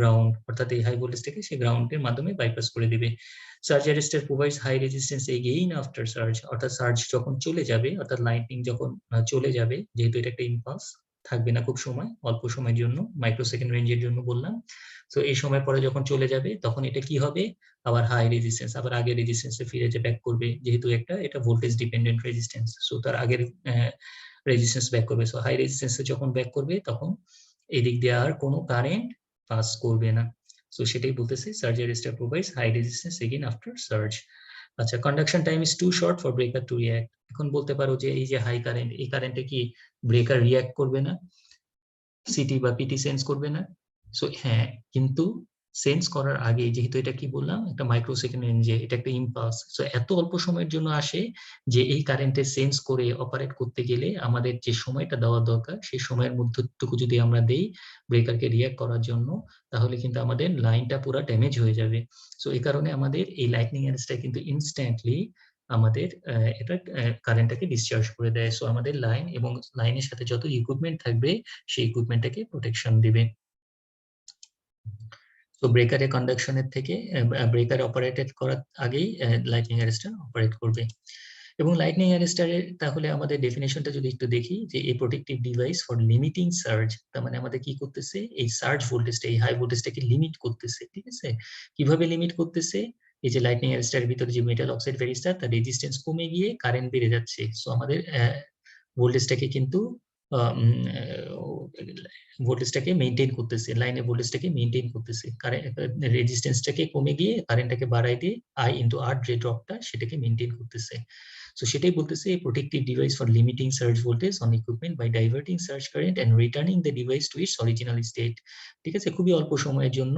গ্রাউন্ড, অর্থাৎ এই হাই ভোল্টেজটাকে সে গ্রাউন্ডের মাধ্যমে বাইপাস করে দিবে। Surge arrester provides high resistance again after surge, অর্থাৎ সার্জ যখন চলে যাবে, অর্থাৎ লাইটনিং যখন চলে যাবে, যেহেতু এটা একটা ইম্পালস থাকবে না খুব সময়, অল্প সময়ের জন্য, মাইক্রোসেকেন্ড রেঞ্জের জন্য বললাম। তো এই সময় পরে যখন চলে যাবে তখন এটা কি হবে, আবার হাই রেজিস্ট্যান্স, আবার আগের রেজিস্ট্যান্সে ফিরে যে ব্যাক করবে, যেহেতু এটা ভোল্টেজ ডিপেন্ডেন্ট রেজিস্ট্যান্স, সো তার আগের রেজিস্ট্যান্স ব্যাক করবে। সো হাই রেজিস্ট্যান্সে যখন ব্যাক করবে তখন এদিক দিয়ে আর কোনো কারেন্ট পাস করবে না। সো সেটাই বলতেছে, surge arrester provides high resistance again after surge. আচ্ছা, conduction time is too short for breaker to react. এখন বলতে পারো যে এই যে হাই কারেন্ট, এই কারেন্টে কি ব্রেকার রিঅ্যাক্ট করবে না, সিটি বা পিটি সেন্স করবে না? সো হ্যাঁ, কিন্তু সেন্স করার আগে, যেহেতু এটা কি বললাম একটা মাইক্রোসেকেন্ড রেঞ্জে, এটা একটা ইম্পালস, সো এত অল্প সময়ের জন্য আসে যে এই কারেন্টে সেন্স করে অপারেট করতে গেলে আমাদের যে সময়টা দেওয়া দরকার সেই সময়ের মধ্যটুকু যদি আমরা দেই ব্রেকারকে রিঅ্যাক্ট করার জন্য, তাহলে কিন্তু আমাদের লাইনটা পুরো ড্যামেজ হয়ে যাবে। সো এই কারণে আমাদের এই লাইটনিং অ্যারেস্টটা কিন্তু ইনস্ট্যান্টলি আমাদের এটা কারেন্টটাকে ডিসচার্জ করে দেয়। সো আমাদের লাইন এবং লাইনের সাথে যত ইকুইপমেন্ট থাকবে সেই ইকুইপমেন্টটাকে প্রোটেকশন দিবে। তো ব্রেকারে কন্ডাকশনের থেকে ব্রেকার অপারেটেড করার আগেই লাইটনিং অ্যারেস্টার অপারেট করবে। এবং লাইটনিং অ্যারেস্টারের তাহলে আমাদের ডেফিনেশনটা যদি একটু দেখি, যে এই protective device for limiting surge, তার মানে আমাদের কি করতেছে, এই সার্জ ভোল্টেজটা, এই হাই ভোল্টেজটাকে লিমিট করতেছে, ঠিক আছে? কিভাবে লিমিট করতেছে, এই যে লাইটনিং অ্যারেস্টারের ভিতরে যে মেটাল অক্সাইড ভ্যারিস্টার, তার রেজিস্ট্যান্স কমে গিয়ে কারেন্ট বেড়ে যাচ্ছে। সো আমাদের ভোল্টেজটাকে কিন্তু ভোল্টেজটাকে মেইনটেইন করতেছে, লাইনের ভোল্টেজটাকে মেইনটেইন করতেছে, রেজিস্ট্যান্সটাকে কমে গিয়ে কারেন্টটাকে বাড়াই দিয়ে আই ইনটু আর যে ড্রপটা সেটাকে মেইনটেইন করতেছে। সো সেটাই বলতেছে এই protective device for limiting surge voltage on equipment by diverting surge current and returning the device to its original state. ঠিক আছে, খুবই অল্প সময়ের জন্য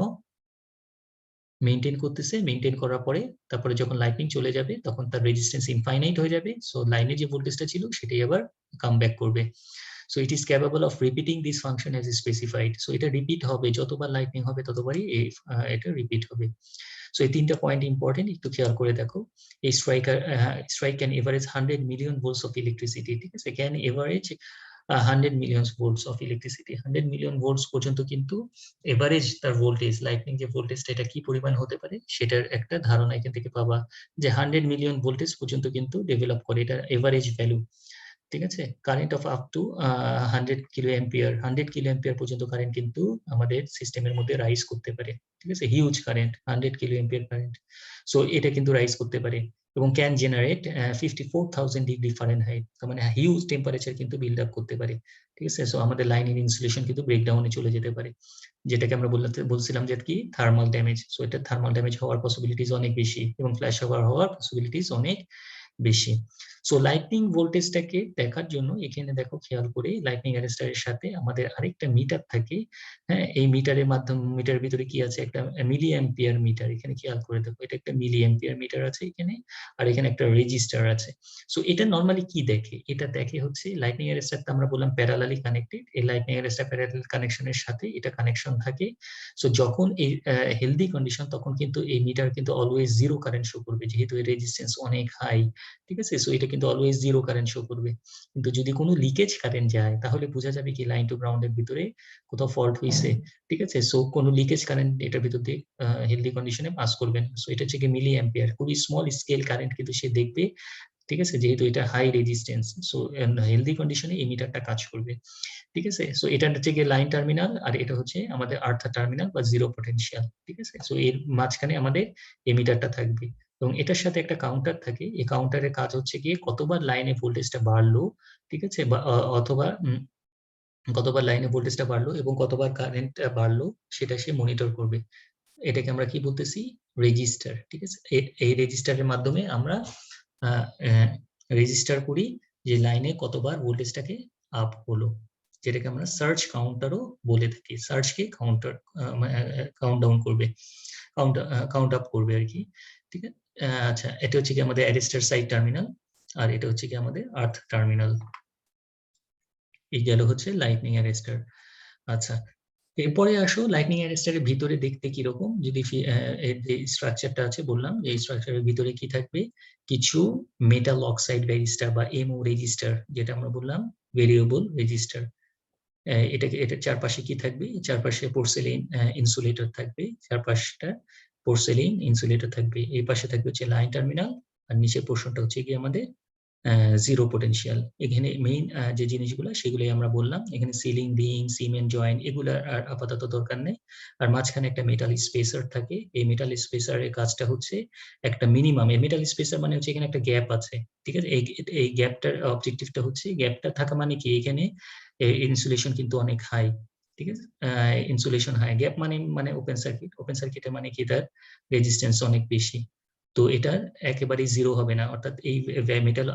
মেইনটেইন করতেছে, মেইনটেইন করার পরে তারপরে যখন লাইটনিং চলে যাবে তখন তার রেজিস্ট্যান্স ইনফাইনাইট হয়ে যাবে। সো লাইনে যে ভোল্টেজটা ছিল সেটাই আবার কাম ব্যাক করবে। So it is capable of repeating this function as specified. So এটা রিপিট হবে, যতবার লাইটনিং হবে ততবারই এটা রিপিট হবে। সো এই তিনটা পয়েন্ট ইম্পর্টেন্ট, একটু খেয়াল করে দেখো। এই strike can average 100 million volts of electricity, ঠিক আছে? Can average 100 million volts of electricity, 100 million volts পর্যন্ত কিন্তু এভারেজ তার ভোল্টেজ, লাইটনিং যে ভোল্টেজটা এটা কি পরিমাণ হতে পারে সেটার একটা ধারণা এখান থেকে পাবা, যে 100 মিলিয়ন ভোল্টেজ পর্যন্ত কিন্তু ডেভেলপ করে, এটা এভারেজ ভ্যালু, ঠিক আছে? Current of up to 100 kilo ampere, 100 kilo ampere পর্যন্ত কারেন্ট কিন্তু আমাদের সিস্টেমের মধ্যে রাইজ করতে পারে, ঠিক আছে? Huge current, 100 kilo ampere current, so এটা কিন্তু রাইজ করতে পারে। এবং ক্যান জেনারেট 54,000 ডিগ্রি ফারেনহাইট, তার মানে হিউজ টেম্পারেচার কিন্তু বিল্ড আপ করতে পারে, ঠিক আছে? সো আমাদের লাইনের ইনসুলেশন কিন্তু ব্রেকডাউনে চলে যেতে পারে, যেটাকে আমরা বলছিলাম যে কি থার্মাল ড্যামেজ। সো এটা থার্মাল ড্যামেজ হওয়ার পসিবিলিটিস অনেক বেশি এবং ফ্ল্যাশ ওভার হওয়ার পসিবিলিটিস অনেক বেশি। সো লাইটনিং ভোল্টেজটাকে দেখার জন্য এখানে দেখো খেয়াল করে লাইটনিং অ্যারেস্টারের সাথে আমাদের আরেকটা মিটার থাকে। হ্যাঁ, এই মিটারের মাধ্যমে মিটারের ভিতরে কি আছে, একটা মিলি অ্যাম্পিয়ার মিটার। এখানে খেয়াল করে দেখো, এটা একটা মিলি অ্যাম্পিয়ার মিটার আছে এখানে, আর এখানে একটা রেজিস্টার আছে। সো এটা নর্মালি কি দেখে, এটা দেখে হচ্ছে লাইটনিং অ্যারেস্টারটা আমরা বললাম প্যারালালি কানেক্টেড। এই লাইটনিং অ্যারেস্টার প্যারালাল কানেকশনের সাথে এটা কানেকশন থাকে। সো যখন এই হেলদি কন্ডিশন, তখন কিন্তু এই মিটার কিন্তু অলওয়েজ জিরো কারেন্ট শো করবে, যেহেতু এর রেজিস্ট্যান্স অনেক হাই। ঠিক আছে, সো এটা কিন্তু অলওয়েজ জিরো কারেন্ট শো করবে। কিন্তু যদি কোনো লিকেজ কারেন্ট যায়, তাহলে বোঝা যাবে কি লাইন টু গ্রাউন্ডের ভিতরে কোথাও ফল্ট হয়েছে। ঠিক আছে, সো কোনো লিকেজ কারেন্ট এটার ভিতর দিয়ে হেলদি কন্ডিশনে পাস করবে না। সো এটা হচ্ছে কি মিলি অ্যাম্পিয়ার, খুবই স্মল স্কেল কারেন্ট কিন্তু সে দেখবে। ঠিক আছে, যেহেতু এটা হাই রেজিস্ট্যান্স, সো হেলদি কন্ডিশনে এই মিটারটা কাজ করবে। ঠিক আছে, সো এটা হচ্ছে গিয়ে লাইন টার্মিনাল, আর এটা হচ্ছে আমাদের আর্থ টার্মিনাল বা জিরো পটেনশিয়াল। ঠিক আছে, সো এর মাঝখানে আমাদের এমিটারটা থাকবে, এবং এটার সাথে একটা কাউন্টার থাকে। এই কাউন্টারের কাজ হচ্ছে গিয়ে কতবার লাইনে ভোল্টেজটা বাড়লো, ঠিক আছে, বা অথবা কতবার লাইনে ভোল্টেজটা বাড়লো এবং কতবার কারেন্ট বাড়লো, সেটা সে মনিটর করবে। এটাকে আমরা কি বলতেছি, রেজিস্টার। ঠিক আছে, এই রেজিস্টারের মাধ্যমে আমরা রেজিস্টার করি যে লাইনে কতবার ভোল্টেজটাকে আপ হলো, যেটাকে আমরা সার্চ কাউন্টারও বলে থাকি। সার্চকে কাউন্টার কাউন্ট ডাউন করবে, কাউন্ট আপ করবে আর কি। ঠিক আছে, আচ্ছা, এটা হচ্ছে কি আমাদের অ্যারেস্টার সাইড টার্মিনাল, আর এটা হচ্ছে কি আমাদের আর্থ টার্মিনাল। এই গেল হচ্ছে লাইটনিং অ্যারেস্টার। আচ্ছা, এরপরে আসো লাইটনিং অ্যারেস্টারের ভিতরে দেখতে কিরকম। যদি এর যে স্ট্রাকচারটা আছে, বললাম যে স্ট্রাকচারের ভিতরে কি থাকবে, কিছু মেটাল অক্সাইড রেজিস্টার বা এমও রেজিস্টার, যেটা আমরা বললাম ভেরিয়েবল রেজিস্টার। এটার চারপাশে কি থাকবে, চারপাশে পোর্সেলিন ইনসুলেটর থাকবে, চারপাশটা পোর্সেলিন ইনসুলেটর থাকবে। এই পাশে থাকবে হচ্ছে লাইন টার্মিনাল, আর নিচের পোর্শনটা হচ্ছে কি আমাদের জিরো পটেনশিয়াল। এখানে মেইন যে জিনিসগুলো সেগুলোই আমরা বললাম। এখানে সিলিং, রিং, সিমেন্ট জয়েন্ট এগুলো আর আপাতত দরকার নেই। আর মাঝখানে একটা মেটাল স্পেসার থাকে। এই মেটাল স্পেসারের কাজটা হচ্ছে একটা মিনিমাম, এই মেটাল স্পেসার মানে হচ্ছে এখানে একটা গ্যাপ আছে। ঠিক আছে, এই গ্যাপটার অবজেক্টিভটা হচ্ছে, গ্যাপটা থাকা মানে কি, এখানে ইনসুলেশন কিন্তু অনেক হাই। ঠিক আছে, ইনসুলেশন হাই, গ্যাপ মানে ওপেন সার্কিট। ওপেন সার্কিটে মানে কি, তার রেজিস্ট্যান্স অনেক বেশি। তো এটা একেবারেই জিরো হবে না, অর্থাৎ এই মেটাল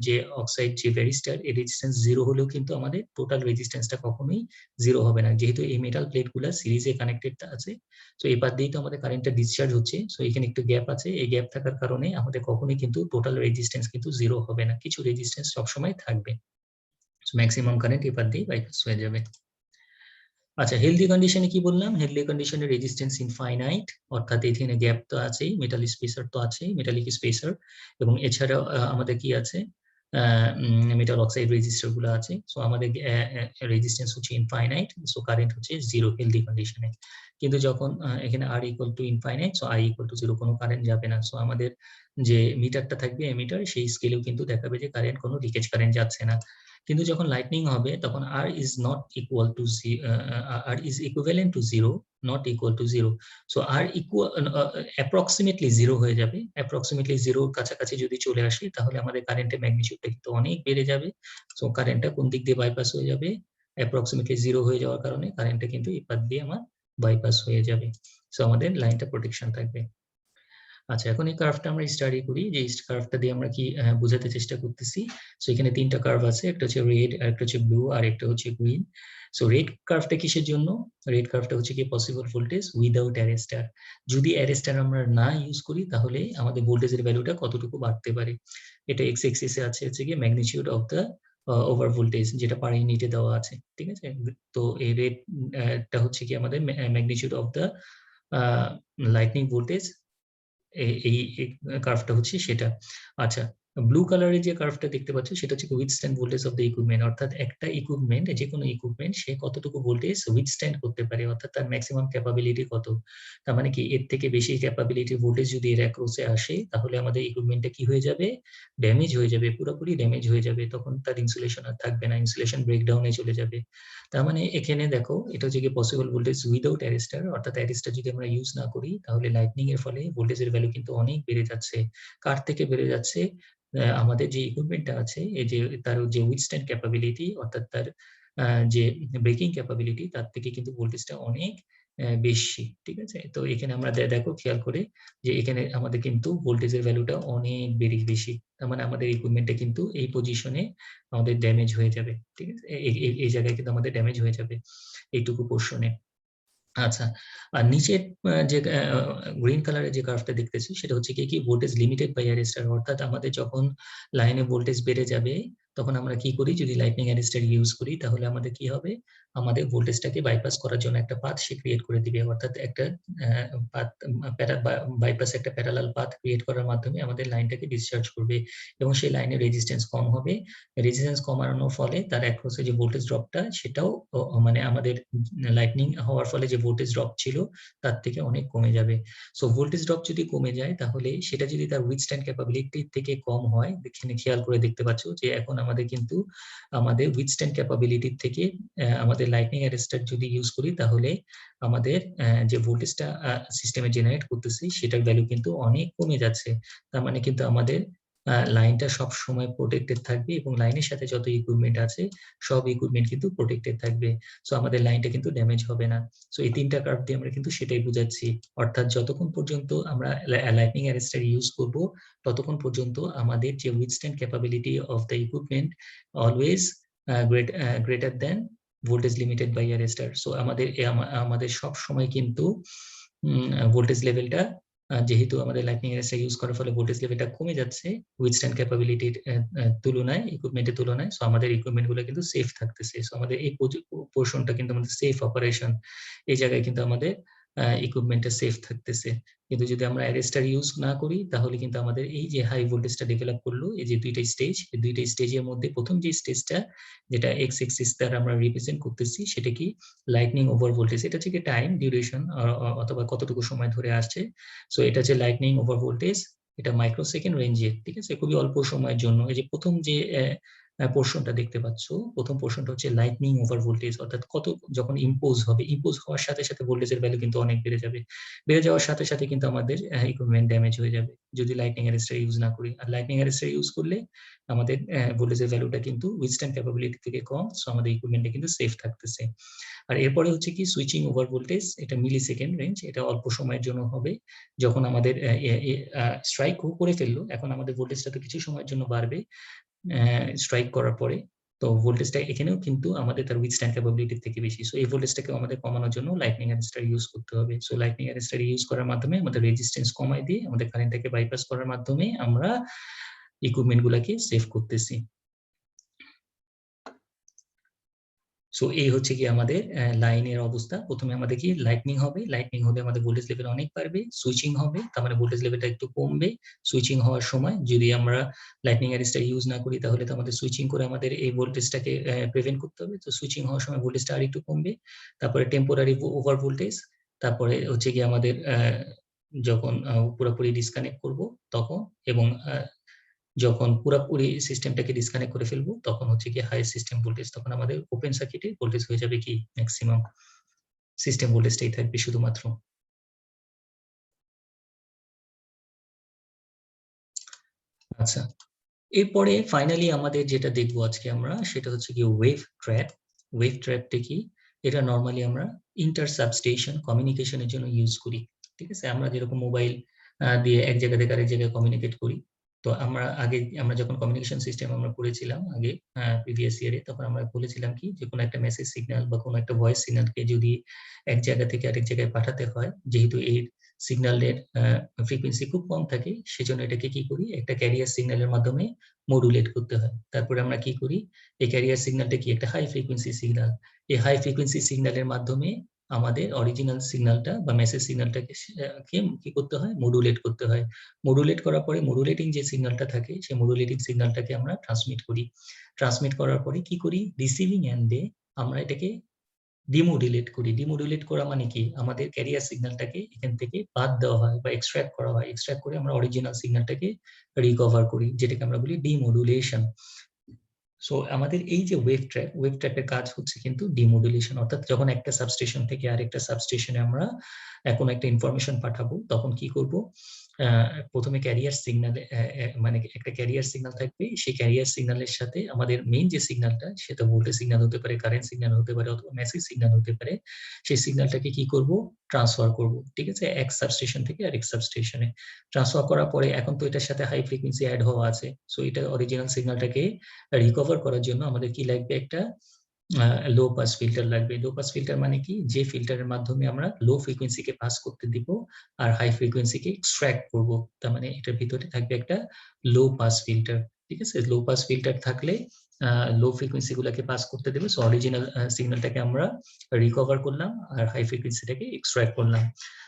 যে অক্সাইড যে ভ্যারিস্টার, এর রেজিস্ট্যান্স জিরো হলেও কিন্তু আমাদের টোটাল রেজিস্ট্যান্সটা কখনোই জিরো হবে না, যেহেতু এই মেটাল প্লেটগুলো সিরিজে কানেক্টেড আছে। তো এবার দিয়েই তো আমাদের কারেন্টটা ডিসচার্জ হচ্ছে। সো এখানে একটু গ্যাপ আছে, এই গ্যাপ থাকার কারণে আমাদের কখনোই কিন্তু টোটাল রেজিস্ট্যান্স কিন্তু জিরো হবে না, কিছু রেজিস্ট্যান্স সবসময় থাকবে। ম্যাক্সিমাম কারেন্ট এবার দিয়ে বাইপাস হয়ে যাবে। আচ্ছা, হেলদি কন্ডিশনে কি বললাম, হেলদি কন্ডিশনে রেজিস্ট্যান্স ইনফাইনাইট, অর্থাৎ এখানে গ্যাপ তো আছেই, মেটাল স্পেসার তো আছেই, মেটালিক স্পেসার, এবং এছাড়াও আমাদের কি আছে, মেটাল অক্সাইড রেজিস্টার গুলো আছে। সো আমাদের রেজিস্ট্যান্স হচ্ছে ইনফাইনাইট, সো কারেন্ট হচ্ছে জিরো হেলদি কন্ডিশনে। কিন্তু যখন এখানে R equal to infinite, so I equal to zero, কোনো কারেন্ট যাবে না। সো আমাদের যে মিটারটা থাকবে, এমিটার, সেই স্কেলেও কিন্তু দেখাবে যে কারেন্ট, কোনো লিকেজ কারেন্ট যাচ্ছে না। কিন্তু যখন লাইটনিং হবে, তখন R is not equal to R is equivalent to zero, not equal to zero. So R equal approximately zero হয়ে যাবে। অ্যাপ্রক্সিমেটলি জিরোর কাছাকাছি যদি চলে আসে, তাহলে আমাদের কারেন্টের ম্যাগনিটিউডটা কিন্তু অনেক বেড়ে যাবে। সো কারেন্টটা কোন দিক দিয়ে বাইপাস হয়ে যাবে, অ্যাপ্রক্সিমেটলি জিরো হয়ে যাওয়ার কারণে কারেন্টটা কিন্তু এপার দিয়ে আমার বাইপাস হয়ে যাবে। সো আমাদের লাইনটা প্রোটেকশন থাকবে। আচ্ছা, এখন এই কার্ভটা আমরা স্টাডি করি, যে কার্ভটা দিয়ে আমরা কি বোঝাতে চেষ্টা করতেছি। সো এখানে তিনটা কার্ভ আছে, একটা হচ্ছে রেড, একটা হচ্ছে ব্লু, আর একটা হচ্ছে গ্রিন। সো রেড কার্ভটা কিসের জন্য, রেড কার্ভটা হচ্ছে কি পসিবল ভোল্টেজ উইদাউট অ্যারেস্টার। যদি অ্যারেস্টার আমরা না ইউজ করি, তাহলে আমাদের ভোল্টেজের ভ্যালুটা কতটুকু বাড়তে পারে। এটা এক্স এক্সিসে আছে হচ্ছে কি magnitude of the over voltage, যেটা পার ইউনিটে দেওয়া আছে। ঠিক আছে, তো এই রেডটা হচ্ছে কি আমাদের magnitude of the lightning voltage, এই কার্ভটা হচ্ছে সেটা। আচ্ছা, ব্লু কালারের যে কার্ভটা দেখতে পাচ্ছ, সেটা হচ্ছে withstand voltage of the equipment, অর্থাৎ একটা ইকুইপমেন্ট, যে কোনো ইকুইপমেন্ট সে কতটুকু ভোল্টেজ উইথস্ট্যান্ড করতে পারে, অর্থাৎ তার ম্যাক্সিমাম ক্যাপাবিলিটি কত। তার মানে কি, এর থেকে বেশি ক্যাপাবিলিটি ভোল্টেজ যদি এর অ্যাক্রসে আসে, তাহলে আমাদের ইকুইপমেন্টটা কি হয়ে যাবে, ড্যামেজ হয়ে যাবে, পুরোপুরি ড্যামেজ হয়ে যাবে। তখন তার ইনসুলেশন আর থাকবে না, ইনসুলেশন ব্রেকডাউনে চলে যাবে। তার মানে এখানে দেখো, এটা হচ্ছে কি পসিবল ভোল্টেজ উইদাউট অ্যারেস্টার, অর্থাৎ অ্যারেস্টার যদি আমরা ইউজ না করি, তাহলে লাইটনিং এর ফলে ভোল্টেজের ভ্যালু কিন্তু অনেক বেড়ে যাচ্ছে। কার থেকে বেড়ে যাচ্ছে, আমাদের যে ইকুইপমেন্টটা আছে, এই যে তার যে উইথস্ট্যান্ড ক্যাপাবিলিটি, অর্থাৎ তার যে ব্রেকিং ক্যাপাবিলিটি, তার থেকে কিন্তু ভোল্টেজটা অনেক বেশি। ঠিক আছে, তো এখানে আমরা দেখো খেয়াল করে, যে এখানে আমাদের কিন্তু ভোল্টেজের ভ্যালুটা অনেক বেশি। তার মানে আমাদের ইকুইপমেন্টটা কিন্তু এই পজিশনে আমাদের ড্যামেজ হয়ে যাবে, ঠিক আছে, এই জায়গায় কিন্তু আমাদের ড্যামেজ হয়ে যাবে এইটুকু পোর্শনে। আচ্ছা, আর নিচের যে গ্রিন কালারের যে কার্ভটা দেখতেছি সেটা হচ্ছে কি ভোল্টেজ লিমিটেড বাই অ্যারেস্টার, অর্থাৎ আমাদের যখন লাইনে ভোল্টেজ বেড়ে যাবে তখন আমরা কি করি, যদি লাইটনিং অ্যারেস্টার ইউজ করি তাহলে আমাদের কি হবে, আমাদের ভোল্টেজটাকে বাইপাস করার জন্য একটা পাথ সে ক্রিয়েট করে দিবে, অর্থাৎ একটা পাথ বাইপাস একটা প্যারালাল পাথ ক্রিয়েট করার মাধ্যমে আমাদের লাইনটাকে ডিসচার্জ করবে এবং সেই লাইনের রেজিস্ট্যান্স কম হবে। রেজিস্ট্যান্স কমানোর ফলে তার অ্যাক্রসে যে ভোল্টেজ ড্রপটা সেটাও মানে আমাদের লাইটনিং হওয়ার ফলে যে ভোল্টেজ ড্রপ ছিল তার থেকে অনেক কমে যাবে। সো ভোল্টেজ ড্রপ যদি কমে যায় তাহলে সেটা যদি তার উইথস্ট্যান্ড ক্যাপাবিলিটি থেকে কম হয়, এখানে খেয়াল করে দেখতে পাচ্ছ যে এখন আমাদের কিন্তু আমাদের উইথস্ট্যান্ড ক্যাপাবিলিটির থেকে আমাদের লাইটনিং অ্যারেস্টার যদি ইউজ করি তাহলে আমাদের যে ভোল্টেজটা সিস্টেমে জেনারেট করতেছি সেটার ভ্যালু কিন্তু অনেক কমে যাচ্ছে। তার মানে কিন্তু আমাদের লাইনটা সব সময় প্রোটেক্টেড থাকবে এবং লাইনের সাথে যত ইকুইপমেন্ট আছে সব ইকুইপমেন্ট কিন্তু প্রোটেক্টেড থাকবে। সো আমাদের লাইনটা কিন্তু ড্যামেজ হবে না। সো এই তিনটা কার্ভ দিয়ে আমরা কিন্তু সেটাই বুঝাচ্ছি, অর্থাৎ যতক্ষণ পর্যন্ত আমরা লাইটনিং অ্যারেস্টার ইউজ করব ততক্ষণ পর্যন্ত আমাদের যে withstand capability of the equipment always greater than voltage limited by arrester. So আমাদের সব সময় কিন্তু ভোল্টেজ লেভেলটা, যেহেতু আমাদের লাইটনিং অ্যারেস্টার ইউজ করার ফলে ভোল্টেজ লেভেলটা কমে যাচ্ছে উইথস্ট্যান্ড ক্যাপাবিলিটির তুলনায়, ইকুইপমেন্টের তুলনায়, সো আমাদের ইকুইপমেন্ট গুলো কিন্তু সেফ থাকতেছে। সো আমাদের এই পোর্শনটা কিন্তু আমাদের সেফ অপারেশন, এই জায়গায় কিন্তু আমাদের ইকুইপমেন্টটা সেফ থাকতেছে। কিন্তু যদি আমরা অ্যারেস্টার ইউজ না করি তাহলে কিন্তু আমাদের এই যে হাই ভোল্টেজটা ডেভেলপ করলো, এই যে দুইটা স্টেজ, এই দুইটা স্টেজের মধ্যে প্রথম যে স্টেজটা যেটা এক্স এক্সিস দ্বারা আমরা রিপ্রেজেন্ট করতেছি সেটা কি লাইটনিং ওভার ভোল্টেজ, এটা হচ্ছে কি টাইম ডিউরেশন অথবা কতটুকু সময় ধরে আসছে। সো এটা হচ্ছে লাইটনিং ওভার ভোল্টেজ, এটা মাইক্রোসেকেন্ড রেঞ্জে, ঠিক আছে, খুবই অল্প সময়ের জন্য। এই যে প্রথম যে পোর্শনটা দেখতে পাচ্ছ, প্রথম পোর্শনটা হচ্ছে লাইটনিং ওভার ভোল্টেজ, অর্থাৎ কত যখন ইম্পোজ হবে, ইম্পোজ হওয়ার সাথে সাথে ভোল্টেজের ভ্যালু কিন্তু অনেক বেড়ে যাবে, বেড়ে যাওয়ার সাথে সাথে কিন্তু আমাদের ইকুইপমেন্ট ড্যামেজ হয়ে যাবে যদি লাইটনিং অ্যারেস্টার ইউজ না করি। আর লাইটনিং অ্যারেস্টার ইউজ করলে আমাদের ভোল্টেজের ভ্যালুটা কিন্তু উইথস্ট্যান্ড ক্যাপাবিলিটি থেকে কম, সো আমাদের ইকুইপমেন্টটা কিন্তু সেফ থাকতেছে। আর এরপরে হচ্ছে কি সুইচিং ওভার ভোল্টেজ, এটা মিলি সেকেন্ড রেঞ্জ, এটা অল্প সময়ের জন্য হবে। যখন আমাদের স্ট্রাইক করে ফেললো, এখন আমাদের ভোল্টেজটা তো কিছু সময়ের জন্য বাড়বে স্ট্রাইক করার পরে, তো ভোল্টেজটা এখানেও কিন্তু আমাদের তার উইথস্ট্যান্ড ক্যাপাবিলিটি থেকে বেশি। সো এই ভোল্টেজটাকে আমাদের কমানোর জন্য লাইটনিং অ্যারেস্টার ইউজ করতে হবে। সো লাইটনিং অ্যারেস্টার ইউজ করার মাধ্যমে আমাদের রেজিস্ট্যান্স কমাই দিয়ে আমাদের কারেন্টটাকে বাইপাস করার মাধ্যমে আমরা ইকুইপমেন্ট গুলাকে সেভ করতেছি। সো এই হচ্ছে কি আমাদের লাইনের অবস্থা। প্রথমে আমাদের কি লাইটনিং হবে, লাইটনিং হলে আমাদের ভোল্টেজ লেভেল অনেক বাড়বে। সুইচিং হবে, তার মানে ভোল্টেজ লেভেলটা একটু কমবে। সুইচিং হওয়ার সময় যদি আমরা লাইটনিং অ্যারেস্টার ইউজ না করি তাহলে তো আমাদের সুইচিং করে আমাদের এই ভোল্টেজটাকে প্রিভেন্ট করতে হবে। তো সুইচিং হওয়ার সময় ভোল্টেজটা আর একটু কমবে। তারপরে টেম্পোরারি ওভার ভোল্টেজ, তারপরে হচ্ছে কি আমাদের যখন পুরোপুরি ডিসকানেক্ট করব তখন, এবং যখন পুরোপুরি সিস্টেমটাকে ডিসকানেক্ট করে ফেলবো তখন হচ্ছে কি হাই সিস্টেম ভোল্টেজ, তখন আমাদের ওপেন সার্কিটে ভোল্টেজ হয়ে যাবে কি ম্যাক্সিমাম, সিস্টেম ভোল্টেজটাই থাকবে শুধুমাত্র। আচ্ছা, এরপরে ফাইনালি আমাদের যেটা দেখবো আজকে আমরা সেটা হচ্ছে কি ওয়েভ ট্র্যাপ। ওয়েভ ট্র্যাপটা কি, এটা নর্মালি আমরা ইন্টার সাবস্টেশন কমিউনিকেশনের জন্য ইউজ করি, ঠিক আছে। আমরা যেরকম মোবাইল দিয়ে এক জায়গা থেকে আরেক জায়গায় কমিউনিকেট করি, তো আমরা যখন কমিউনিকেশন সিস্টেম আমরা পড়েছিলাম আগে প্রিভিয়াস ইয়ারে, তখন আমরা বলেছিলাম কি যে কোনো একটা মেসেজ সিগন্যাল বা কোনো একটা ভয়েস সিগন্যালকে যদি এক জায়গা থেকে আরেক জায়গায় পাঠাতে হয়, যেহেতু এই সিগন্যালের ফ্রিকোয়েন্সি খুব কম থাকে, সেজন্য এটাকে কি করি, একটা ক্যারিয়ার সিগন্যালের মাধ্যমে মডুলেট করতে হয়। তারপরে আমরা কি করি, এই ক্যারিয়ার সিগন্যালটা কি একটা হাই ফ্রিকোয়েন্সি সিগন্যাল, এই হাই ফ্রিকোয়েন্সি সিগন্যালের মাধ্যমে আমাদের অরিজিনাল সিগন্যালটা বা মেসেজ সিগন্যালটাকে কি করতে হয়, মডুলেট করতে হয়। মডুলেট করার পরে মডুলেটিং যে সিগন্যালটা থাকে সেই মডুলেটিং সিগন্যালটাকে আমরা ট্রান্সমিট করি। ট্রান্সমিট করার পরে কি করি, রিসিভিং এন্ডে আমরা এটাকে ডিমোডুলেট করি। ডিমোডুলেট করা মানে কি, আমাদের ক্যারিয়ার সিগন্যালটাকে এখান থেকে বাদ দেওয়া হয় বা এক্সট্রাক্ট করা হয়। এক্সট্রাক্ট করে আমরা অরিজিনাল সিগন্যালটাকে রিকভার করি, যেটাকে আমরা বলি ডিমোডুলেশন। সো আমাদের এই যে ওয়েভ ট্র্যাপের কাজ হচ্ছে কিন্তু ডিমোডুলেশন, অর্থাৎ যখন একটা সাবস্টেশন থেকে আরেকটা সাবস্টেশনে আমরা কোনো একটা ইনফরমেশন পাঠাবো তখন কি করব, প্রথমে ক্যারিয়ার সিগন্যালে মানে একটা ক্যারিয়ার সিগন্যাল থাকবে, সেই ক্যারিয়ার সিগন্যালের সাথে আমাদের মেইন যে সিগন্যালটা, সেটা ভোল্টেজ সিগন্যাল হতে পারে, কারেন্ট সিগন্যাল হতে পারে, অথবা মেসেজ সিগন্যাল হতে পারে। সেই সিগন্যালটাকে কি করব, ট্রান্সফার করব, ঠিক আছে, এক সাবস্টেশন থেকে আরেক সাবস্টেশনে ট্রান্সফার করার পরে এখন তো এটার সাথে হাই ফ্রিকোয়েন্সি অ্যাড হওয়া আছে, সো এটা অরিজিনাল সিগন্যালটাকে রিকভার করার জন্য আমাদের কি লাগবে, একটা লো পাস ফিল্টার লাগবে। লো পাস ফিল্টার মানে কি, যে ফিল্টারের মাধ্যমে আমরা লো ফ্রিকোয়েন্সিকে পাস করতে দিব আর হাই ফ্রিকোয়েন্সিকে এক্সট্রাক্ট করব। তার মানে এটার ভিতরে থাকবে একটা লো পাস ফিল্টার, ঠিক আছে। লো পাস ফিল্টার থাকলে লো ফ্রিকোয়েন্সি গুলাকে পাস করতে দেবে, সো অরিজিনাল সিগন্যালটাকে আমরা রিকভার করলাম আর হাই ফ্রিকোয়েন্সিটাকে এক্সট্রাক্ট করলাম।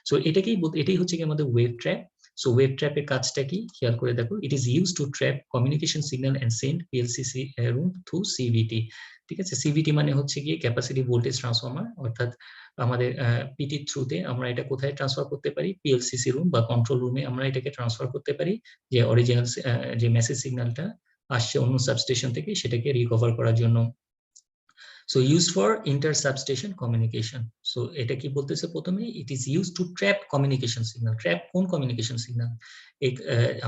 সো এটাই হচ্ছে কি আমাদের ওয়েভ ট্র্যাপ। সো ওয়েভ ট্র্যাপের কাজটা কি, খেয়াল করে দেখো। It is use to trap communication signal and send PLC room through CVT. ঠিক আছে, সিভিটি মানে হচ্ছে গিয়ে ক্যাপাসিটি ভোল্টেজ ট্রান্সফরমার, অর্থাৎ আমাদের পিটির থ্রুতে আমরা এটা কোথায় ট্রান্সফার করতে পারি, পিএলসিসি রুম বা কন্ট্রোল রুমে আমরা এটাকে ট্রান্সফার করতে পারি, যে অরিজিনাল যে মেসেজ সিগন্যালটা আসছে অন্য সাবস্টেশন থেকে, সেটাকে রিকভার করার জন্য। So used for inter-substation communication. So এটা কি বলতেছে প্রথমে, it is used to trap communication signal. Trap কোন communication signal?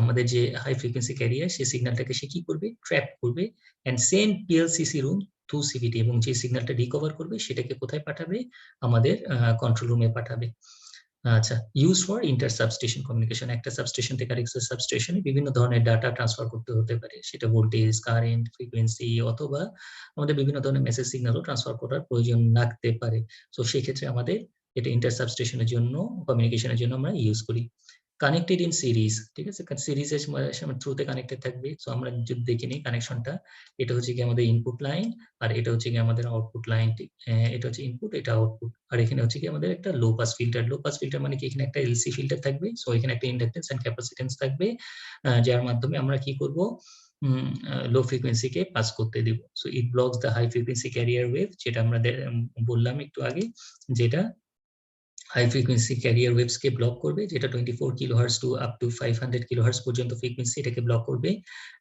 আমাদের যে হাই ফ্রিকোয়েন্সি ক্যারিয়ার, সেই সিগন্যালটাকে সে কি করবে, ট্র্যাপ করবে and send PLCC room to CVT, এবং যে সিগন্যালটা রিকভার করবে সেটাকে কোথায় পাঠাবে, আমাদের কন্ট্রোল রুমে পাঠাবে। আচ্ছা, use for inter substation communication. একটা সাবস্টেশন থেকে আরেকটা সাবস্টেশনে বিভিন্ন ধরনের ডাটা ট্রান্সফার করতে হতে পারে, সেটা ভোল্টেজ, কারেন্ট, ফ্রিকোয়েন্সি, অথবা আমাদের বিভিন্ন ধরনের মেসেজ সিগন্যালও ট্রান্সফার করার প্রয়োজন লাগতে পারে। তো সেই ক্ষেত্রে আমাদের এটা ইন্টার সাবস্টেশনের জন্য, কমিউনিকেশনের জন্য আমরা ইউজ করি। কানেক্টেড ইন সিরিজ, ঠিক আছে, সিরিজের থ্রুতে কানেক্টেড থাকবে। সো আমরা যদি দেখে নিই কানেকশনটা, এটা হচ্ছে কি আমাদের ইনপুট লাইন, আর এটা হচ্ছে কি আমাদের আউটপুট লাইন। এটা হচ্ছে ইনপুট, এটা আউটপুট, আর এখানে হচ্ছে কি আমাদের একটা low pass filter. Low pass filter মানে কি, এখানে একটা এলসি ফিল্টার থাকবে, সো এখানে একটা ইন্ডাকটেন্স এন্ড ক্যাপাসিটেন্স থাকবে, যার মাধ্যমে আমরা কি করব, লো ফ্রিকোয়েন্সিকে পাস করতে দিব। So it blocks the high frequency carrier wave, যেটা আমরা বললাম একটু আগে, যেটা হাই ফ্রিকোয়েন্সি ক্যারিয়ার ওয়েভস কে ব্লক করবে, যেটা 24 kilohertz to up to 500 kilohertz পর্যন্ত ফ্রিকোয়েন্সি, এটাকে ব্লক করবে।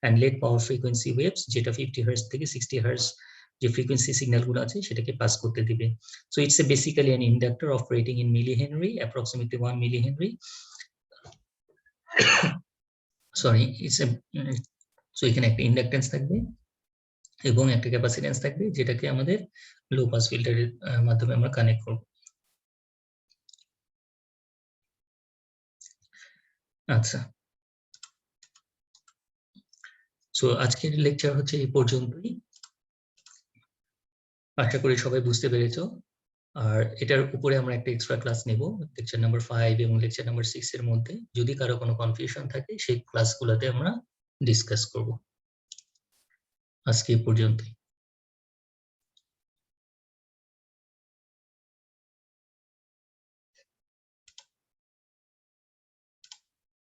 And let power frequency waves, যেটা 50 হার্টজ থেকে 60 হার্টজ যে ফ্রিকোয়েন্সি সিগন্যাল গুলো আছে, সেটাকে পাস করতে দিবে। So it's a basically an inductor operating in millihenry, approximately 1 millihenry. Sorry, it's a, so এখানে একটা ইন্ডাকটেন্স থাকবে এবং একটা ক্যাপাসিটেন্স থাকবে, যেটাকে আমাদের লো পাস ফিল্টারের মাধ্যমে আমরা কানেক্ট করব। আচ্ছা, সো আজকের লেকচার হচ্ছে এই পর্যন্তই। আশা করি সবাই বুঝতে পেরেছো। আর এটার উপরে আমরা একটা এক্সট্রা ক্লাস নেব লেকচার নাম্বার 5 এবং লেকচার নাম্বার 6 এর মধ্যে। যদি কারো কোনো কনফিউশন থাকে, সেই ক্লাসগুলোতে আমরা ডিসকাস করব। আজকে এই পর্যন্তই।